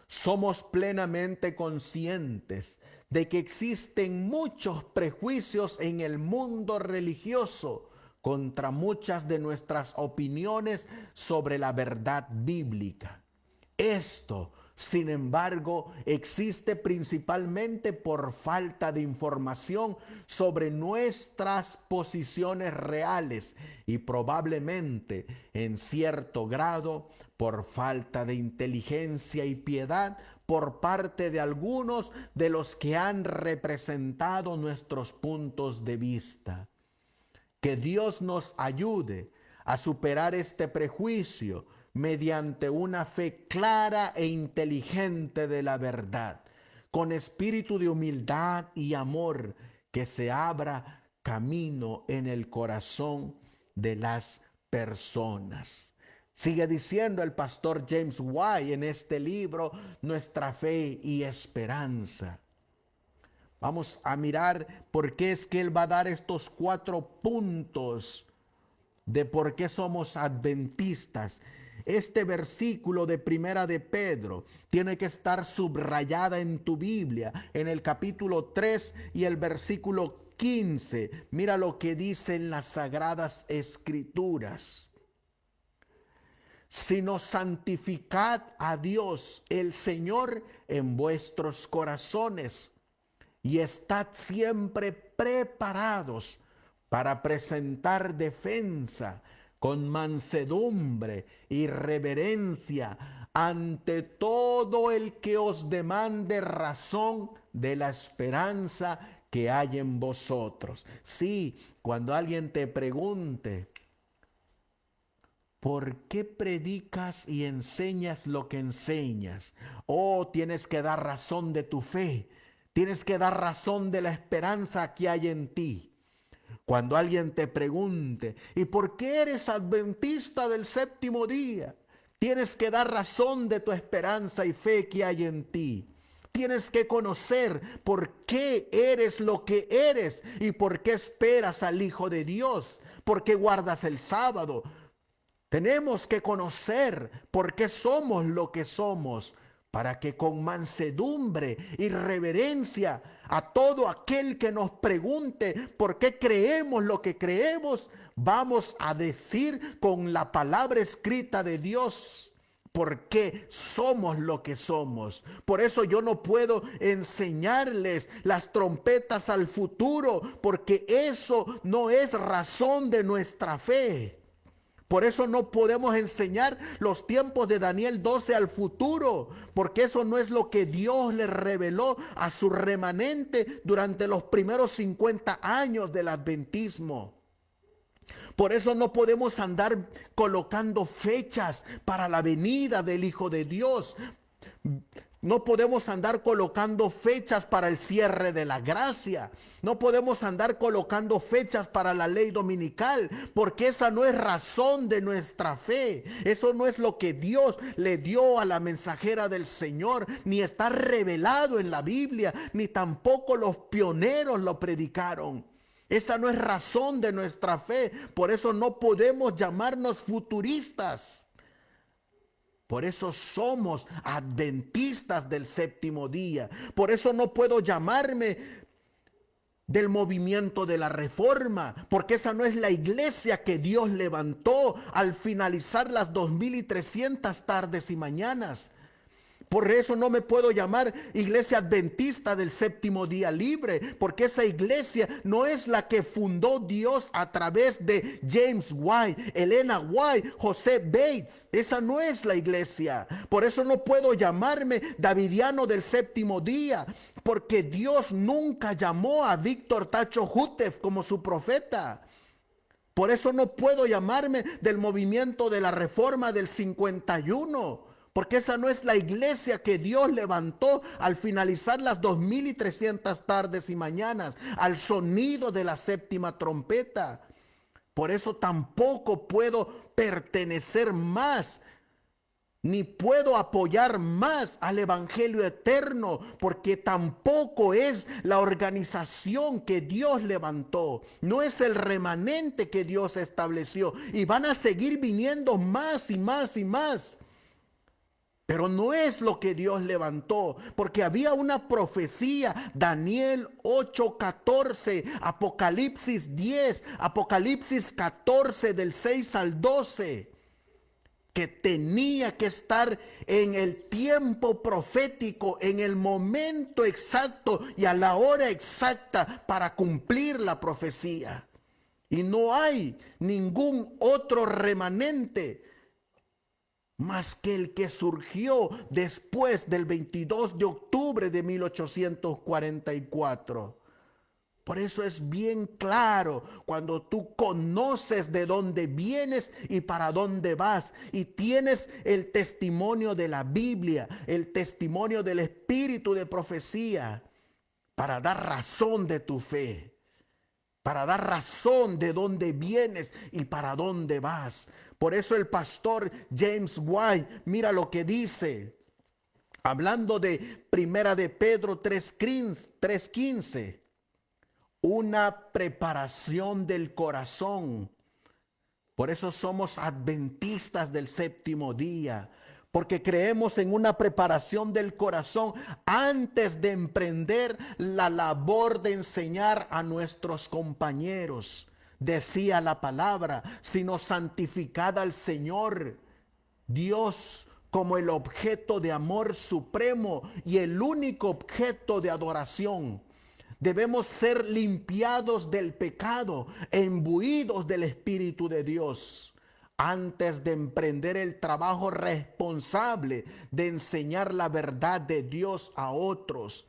Somos plenamente conscientes de que existen muchos prejuicios en el mundo religioso contra muchas de nuestras opiniones sobre la verdad bíblica. Esto, sin embargo, existe principalmente por falta de información sobre nuestras posiciones reales y probablemente, en cierto grado, por falta de inteligencia y piedad por parte de algunos de los que han representado nuestros puntos de vista. Que Dios nos ayude a superar este prejuicio mediante una fe clara e inteligente de la verdad, con espíritu de humildad y amor, que se abra camino en el corazón de las personas. Sigue diciendo el pastor James White en este libro, Nuestra Fe y Esperanza. Vamos a mirar por qué es que él va a dar estos 4 puntos de por qué somos adventistas. Este versículo de Primera de Pedro tiene que estar subrayada en tu Biblia, en el capítulo 3 y el versículo 15, mira lo que dicen las Sagradas Escrituras. Sino santificad a Dios el Señor en vuestros corazones y estad siempre preparados para presentar defensa con mansedumbre y reverencia ante todo el que os demande razón de la esperanza que hay en vosotros. Sí, cuando alguien te pregunte, ¿por qué predicas y enseñas lo que enseñas? Oh, tienes que dar razón de tu fe. Tienes que dar razón de la esperanza que hay en ti. Cuando alguien te pregunte, ¿y por qué eres adventista del séptimo día? Tienes que dar razón de tu esperanza y fe que hay en ti. Tienes que conocer por qué eres lo que eres y por qué esperas al Hijo de Dios, por qué guardas el sábado. Tenemos que conocer por qué somos lo que somos, para que con mansedumbre y reverencia a todo aquel que nos pregunte por qué creemos lo que creemos, vamos a decir con la palabra escrita de Dios por qué somos lo que somos. Por eso yo no puedo enseñarles las trompetas al futuro, porque eso no es razón de nuestra fe. Por eso no podemos enseñar los tiempos de Daniel 12 al futuro, porque eso no es lo que Dios le reveló a su remanente durante los primeros 50 años del adventismo. Por eso no podemos andar colocando fechas para la venida del Hijo de Dios. No podemos andar colocando fechas para el cierre de la gracia. No podemos andar colocando fechas para la ley dominical, porque esa no es razón de nuestra fe. Eso no es lo que Dios le dio a la mensajera del Señor, ni está revelado en la Biblia, ni tampoco los pioneros lo predicaron. Esa no es razón de nuestra fe. Por eso no podemos llamarnos futuristas. Por eso somos adventistas del séptimo día. Por eso no puedo llamarme del movimiento de la Reforma, porque esa no es la iglesia que Dios levantó al finalizar las 2300 tardes y mañanas. Por eso no me puedo llamar iglesia adventista del séptimo día libre, porque esa iglesia no es la que fundó Dios a través de James White, Elena White, José Bates. Esa no es la iglesia. Por eso no puedo llamarme davidiano del séptimo día, porque Dios nunca llamó a Víctor Tacho Jutef como su profeta. Por eso no puedo llamarme del movimiento de la Reforma del 51. Porque esa no es la iglesia que Dios levantó al finalizar las 2300 tardes y mañanas, al sonido de la séptima trompeta. Por eso tampoco puedo pertenecer más, ni puedo apoyar más al Evangelio eterno, porque tampoco es la organización que Dios levantó, no es el remanente que Dios estableció, y van a seguir viniendo más y más y más. Pero no es lo que Dios levantó, porque había una profecía, Daniel 8:14, Apocalipsis 10, Apocalipsis 14 del 6 al 12, que tenía que estar en el tiempo profético, en el momento exacto y a la hora exacta para cumplir la profecía. Y no hay ningún otro remanente más que el que surgió después del 22 de octubre de 1844. Por eso es bien claro cuando tú conoces de dónde vienes y para dónde vas, y tienes el testimonio de la Biblia, el testimonio del espíritu de profecía, para dar razón de tu fe, para dar razón de dónde vienes y para dónde vas. Por eso el pastor James White, mira lo que dice, hablando de Primera de Pedro 3:15, una preparación del corazón. Por eso somos adventistas del séptimo día, porque creemos en una preparación del corazón antes de emprender la labor de enseñar a nuestros compañeros. Decía la palabra, sino santificad al Señor Dios como el objeto de amor supremo y el único objeto de adoración. Debemos ser limpiados del pecado e imbuidos del Espíritu de Dios antes de emprender el trabajo responsable de enseñar la verdad de Dios a otros.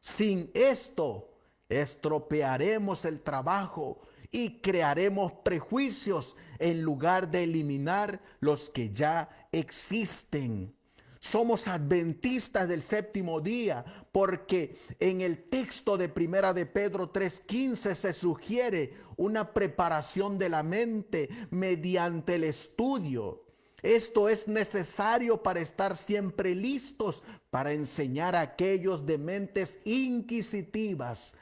Sin esto, estropearemos el trabajo y crearemos prejuicios en lugar de eliminar los que ya existen. Somos adventistas del séptimo día porque en el texto de Primera de Pedro 3:15 se sugiere una preparación de la mente mediante el estudio. Esto es necesario para estar siempre listos para enseñar a aquellos de mentes inquisitivas.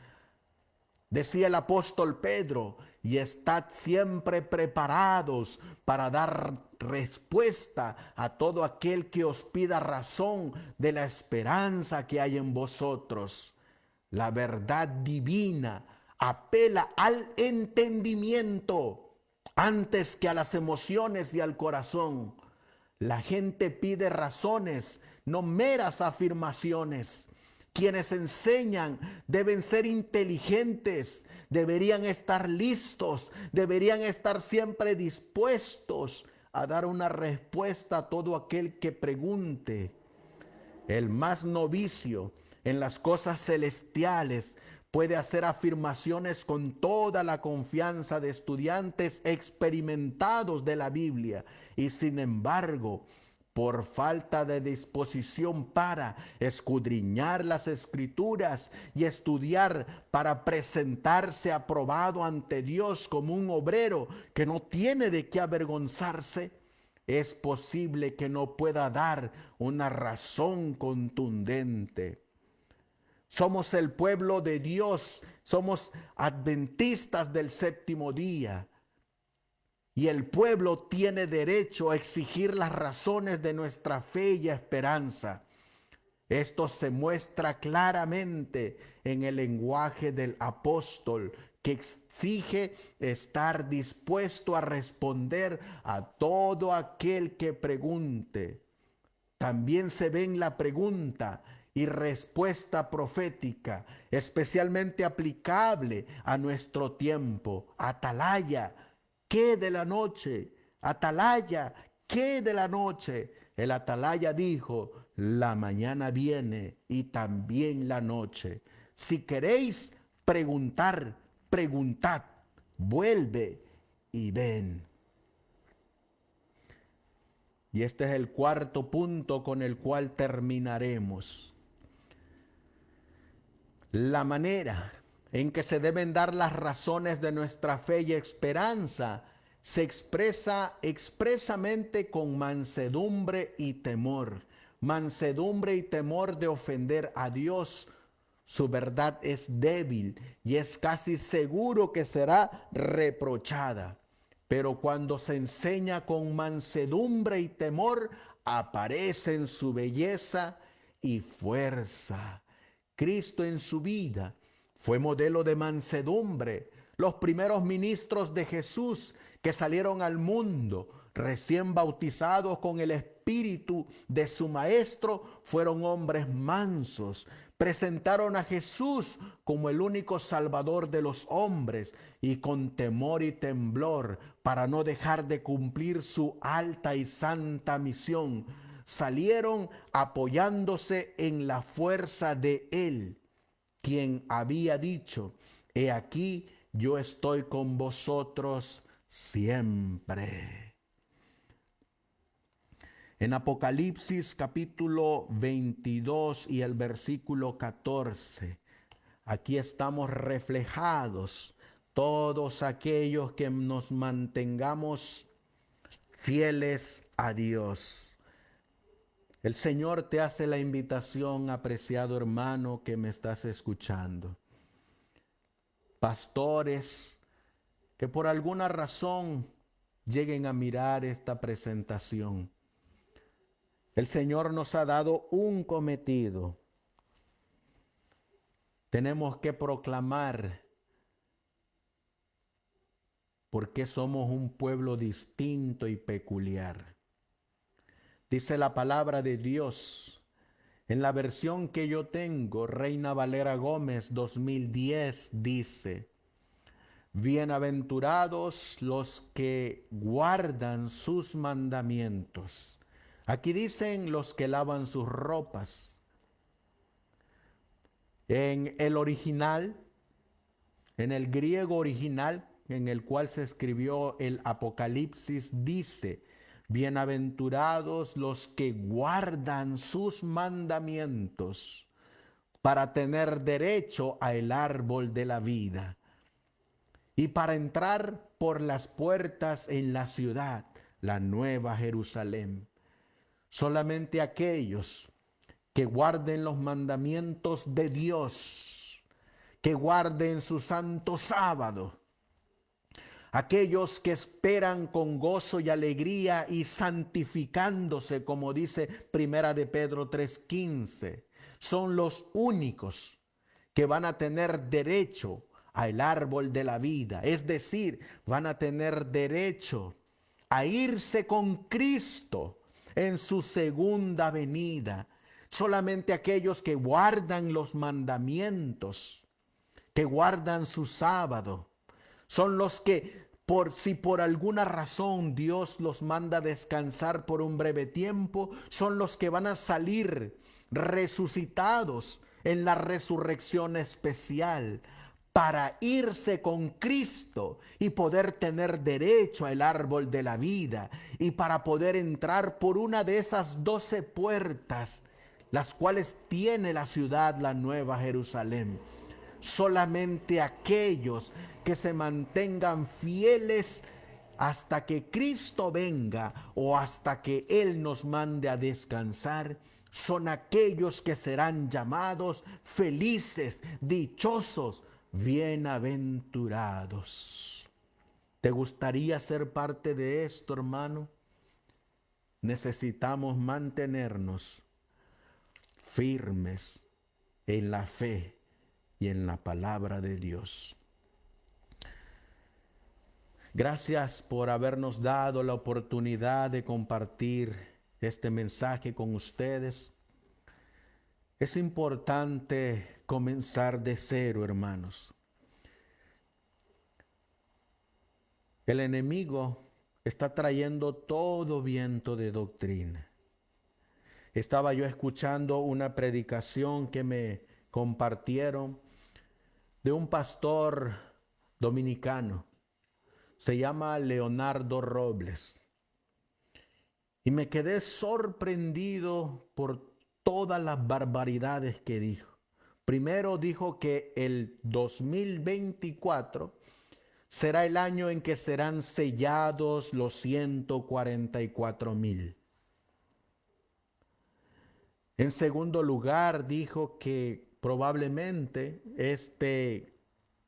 Decía el apóstol Pedro, y estad siempre preparados para dar respuesta a todo aquel que os pida razón de la esperanza que hay en vosotros. La verdad divina apela al entendimiento antes que a las emociones y al corazón. La gente pide razones, no meras afirmaciones. Quienes enseñan deben ser inteligentes, deberían estar listos, deberían estar siempre dispuestos a dar una respuesta a todo aquel que pregunte. El más novicio en las cosas celestiales puede hacer afirmaciones con toda la confianza de estudiantes experimentados de la Biblia y sin embargo, por falta de disposición para escudriñar las escrituras y estudiar para presentarse aprobado ante Dios como un obrero que no tiene de qué avergonzarse, es posible que no pueda dar una razón contundente. Somos el pueblo de Dios, somos adventistas del séptimo día. Y el pueblo tiene derecho a exigir las razones de nuestra fe y esperanza. Esto se muestra claramente en el lenguaje del apóstol, que exige estar dispuesto a responder a todo aquel que pregunte. También se ve en la pregunta y respuesta profética, especialmente aplicable a nuestro tiempo. Atalaya, ¿qué de la noche? Atalaya, ¿qué de la noche? El atalaya dijo, la mañana viene y también la noche. Si queréis preguntar, preguntad, vuelve y ven. Y este es el cuarto punto con el cual terminaremos. La manera en que se deben dar las razones de nuestra fe y esperanza se expresa expresamente con mansedumbre y temor. Mansedumbre y temor de ofender a Dios. Su verdad es débil y es casi seguro que será reprochada. Pero cuando se enseña con mansedumbre y temor, aparecen su belleza y fuerza. Cristo en su vida fue modelo de mansedumbre. Los primeros ministros de Jesús que salieron al mundo, recién bautizados con el espíritu de su maestro, fueron hombres mansos. Presentaron a Jesús como el único salvador de los hombres y con temor y temblor, para no dejar de cumplir su alta y santa misión, salieron apoyándose en la fuerza de Él, quien había dicho, he aquí yo estoy con vosotros siempre. En Apocalipsis capítulo 22 y el versículo 14, aquí estamos reflejados todos aquellos que nos mantengamos fieles a Dios. El Señor te hace la invitación, apreciado hermano que me estás escuchando. Pastores que por alguna razón lleguen a mirar esta presentación, El Señor nos ha dado un cometido. Tenemos que proclamar por qué somos un pueblo distinto y peculiar. Dice la palabra de Dios en la versión que yo tengo, Reina Valera Gómez 2010, dice: bienaventurados los que guardan sus mandamientos. Aquí dicen los que lavan sus ropas. En el original, en el griego original, en el cual se escribió el Apocalipsis, dice: bienaventurados los que guardan sus mandamientos para tener derecho al árbol de la vida y para entrar por las puertas en la ciudad, la nueva Jerusalén. Solamente aquellos que guarden los mandamientos de Dios, que guarden su santo sábado, aquellos que esperan con gozo y alegría y santificándose, como dice Primera de Pedro 3:15, son los únicos que van a tener derecho al árbol de la vida. Es decir, van a tener derecho a irse con Cristo en su segunda venida. Solamente aquellos que guardan los mandamientos, que guardan su sábado, son los que, si por alguna razón Dios los manda descansar por un breve tiempo, son los que van a salir resucitados en la resurrección especial para irse con Cristo y poder tener derecho al árbol de la vida y para poder entrar por una de esas 12 puertas, las cuales tiene la ciudad, la Nueva Jerusalén. Solamente aquellos que se mantengan fieles hasta que Cristo venga o hasta que Él nos mande a descansar, son aquellos que serán llamados felices, dichosos, bienaventurados. ¿Te gustaría ser parte de esto, hermano? Necesitamos mantenernos firmes en la fe y en la palabra de Dios. Gracias por habernos dado la oportunidad de compartir este mensaje con ustedes. Es importante comenzar de cero, hermanos. El enemigo está trayendo todo viento de doctrina. Estaba yo escuchando una predicación que me compartieron de un pastor dominicano. Se llama Leonardo Robles. Y me quedé sorprendido por todas las barbaridades que dijo. Primero dijo que el 2024 será el año en que serán sellados los 144,000. En segundo lugar, dijo que probablemente este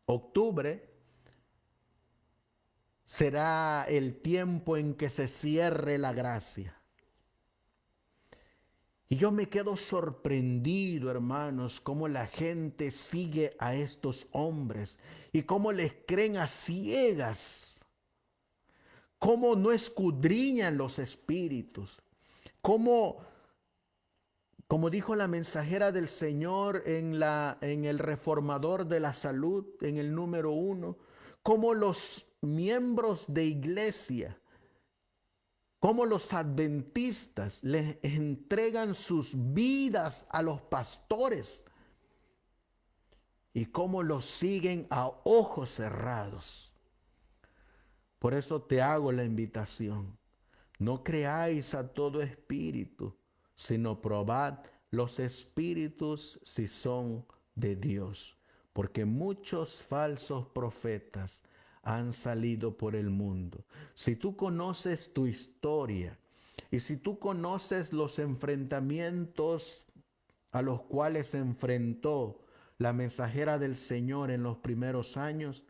octubre será el tiempo en que se cierre la gracia. Y yo me quedo sorprendido, hermanos, cómo la gente sigue a estos hombres y cómo les creen a ciegas, cómo no escudriñan los espíritus, cómo, como dijo la mensajera del Señor en el Reformador de la Salud, en el número 1, cómo los miembros de iglesia, cómo los adventistas les entregan sus vidas a los pastores y cómo los siguen a ojos cerrados. Por eso te hago la invitación. No creáis a todo espíritu, sino probad los espíritus si son de Dios, porque muchos falsos profetas han salido por el mundo. Si tú conoces tu historia y si tú conoces los enfrentamientos a los cuales se enfrentó la mensajera del Señor en los primeros años,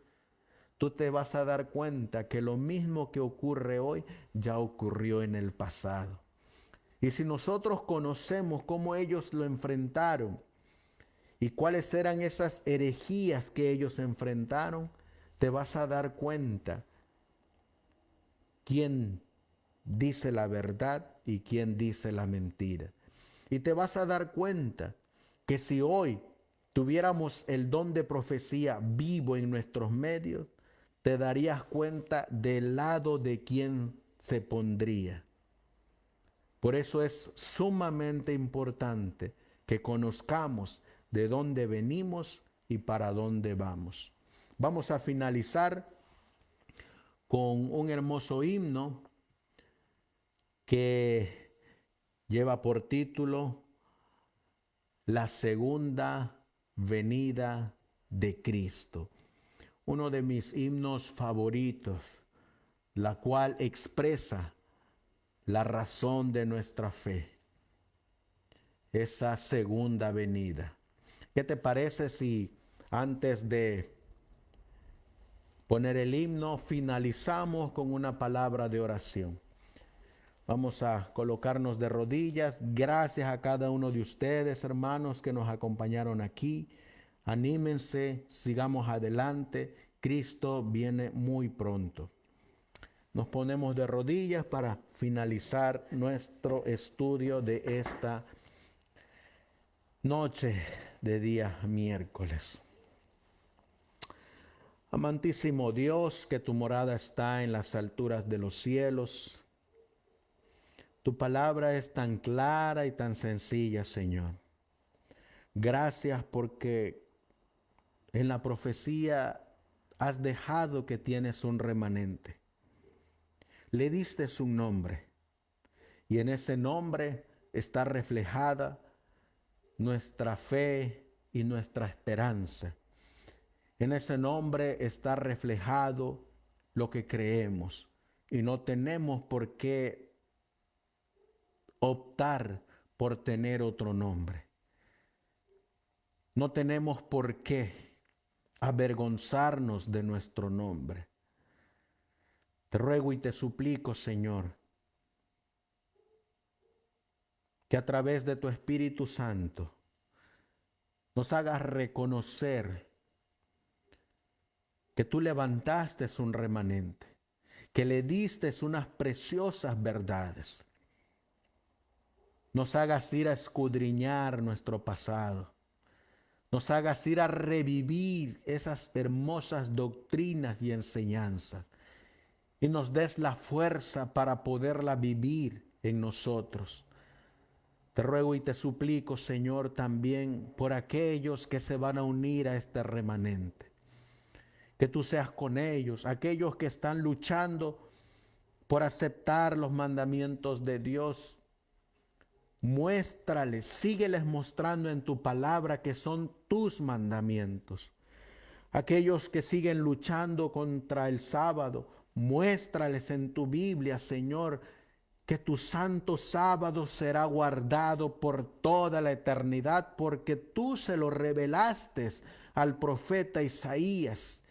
tú te vas a dar cuenta que lo mismo que ocurre hoy ya ocurrió en el pasado. Y si nosotros conocemos cómo ellos lo enfrentaron y cuáles eran esas herejías que ellos enfrentaron, te vas a dar cuenta quién dice la verdad y quién dice la mentira. Y te vas a dar cuenta que si hoy tuviéramos el don de profecía vivo en nuestros medios, te darías cuenta del lado de quién se pondría. Por eso es sumamente importante que conozcamos de dónde venimos y para dónde vamos. Vamos a finalizar con un hermoso himno que lleva por título La segunda venida de Cristo. Uno de mis himnos favoritos, la cual expresa la razón de nuestra fe, esa segunda venida. ¿Qué te parece si antes de poner el himno finalizamos con una palabra de oración? Vamos a colocarnos de rodillas. Gracias a cada uno de ustedes, hermanos, que nos acompañaron aquí. Anímense, sigamos adelante. Cristo viene muy pronto. Nos ponemos de rodillas para finalizar nuestro estudio de esta noche de día miércoles. Amantísimo Dios, que tu morada está en las alturas de los cielos. Tu palabra es tan clara y tan sencilla, Señor. Gracias porque en la profecía has dejado que tienes un remanente. Le diste un nombre y en ese nombre está reflejada nuestra fe y nuestra esperanza. En ese nombre está reflejado lo que creemos y no tenemos por qué optar por tener otro nombre. No tenemos por qué avergonzarnos de nuestro nombre. Te ruego y te suplico, Señor, que a través de tu Espíritu Santo nos hagas reconocer que tú levantaste un remanente, que le diste unas preciosas verdades. Nos hagas ir a escudriñar nuestro pasado. Nos hagas ir a revivir esas hermosas doctrinas y enseñanzas. Y nos des la fuerza para poderla vivir en nosotros. Te ruego y te suplico, Señor, también por aquellos que se van a unir a este remanente. Que tú seas con ellos, aquellos que están luchando por aceptar los mandamientos de Dios. Muéstrales, sígueles mostrando en tu palabra que son tus mandamientos. Aquellos que siguen luchando contra el sábado, muéstrales en tu Biblia, Señor, que tu santo sábado será guardado por toda la eternidad, porque tú se lo revelaste al profeta Isaías.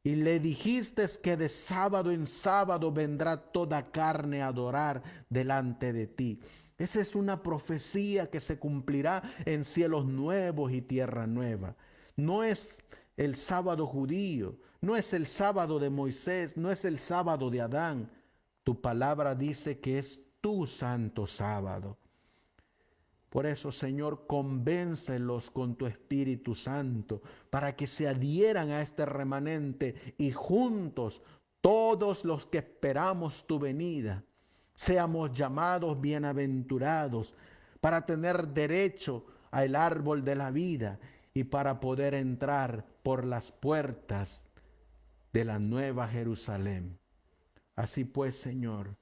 Y le dijiste que de sábado en sábado vendrá toda carne a adorar delante de ti. Esa es una profecía que se cumplirá en cielos nuevos y tierra nueva. No es el sábado judío, no es el sábado de Moisés, no es el sábado de Adán. Tu palabra dice que es tu santo sábado. Por eso, Señor, convéncelos con tu Espíritu Santo para que se adhieran a este remanente y juntos, todos los que esperamos tu venida, seamos llamados bienaventurados para tener derecho al árbol de la vida y para poder entrar por las puertas de la nueva Jerusalén. Así pues, Señor,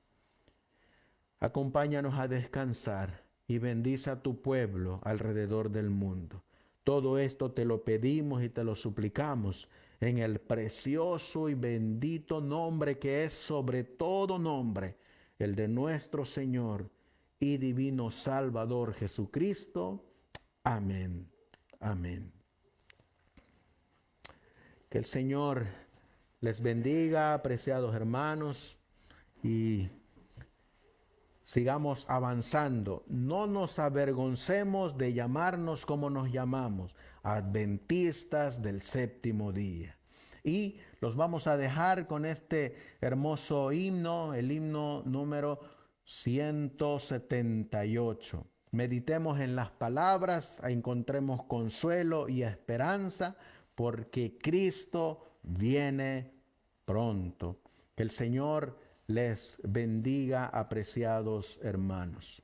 acompáñanos a descansar y bendice a tu pueblo alrededor del mundo. Todo esto te lo pedimos y te lo suplicamos en el precioso y bendito nombre que es sobre todo nombre, el de nuestro Señor y divino Salvador Jesucristo. Amén. Amén. Que el Señor les bendiga, apreciados hermanos, y sigamos avanzando. No nos avergoncemos de llamarnos como nos llamamos, adventistas del séptimo día. Y los vamos a dejar con este hermoso himno, el himno número 178. Meditemos en las palabras, encontremos consuelo y esperanza, porque Cristo viene pronto. Que el Señor les bendiga, apreciados hermanos.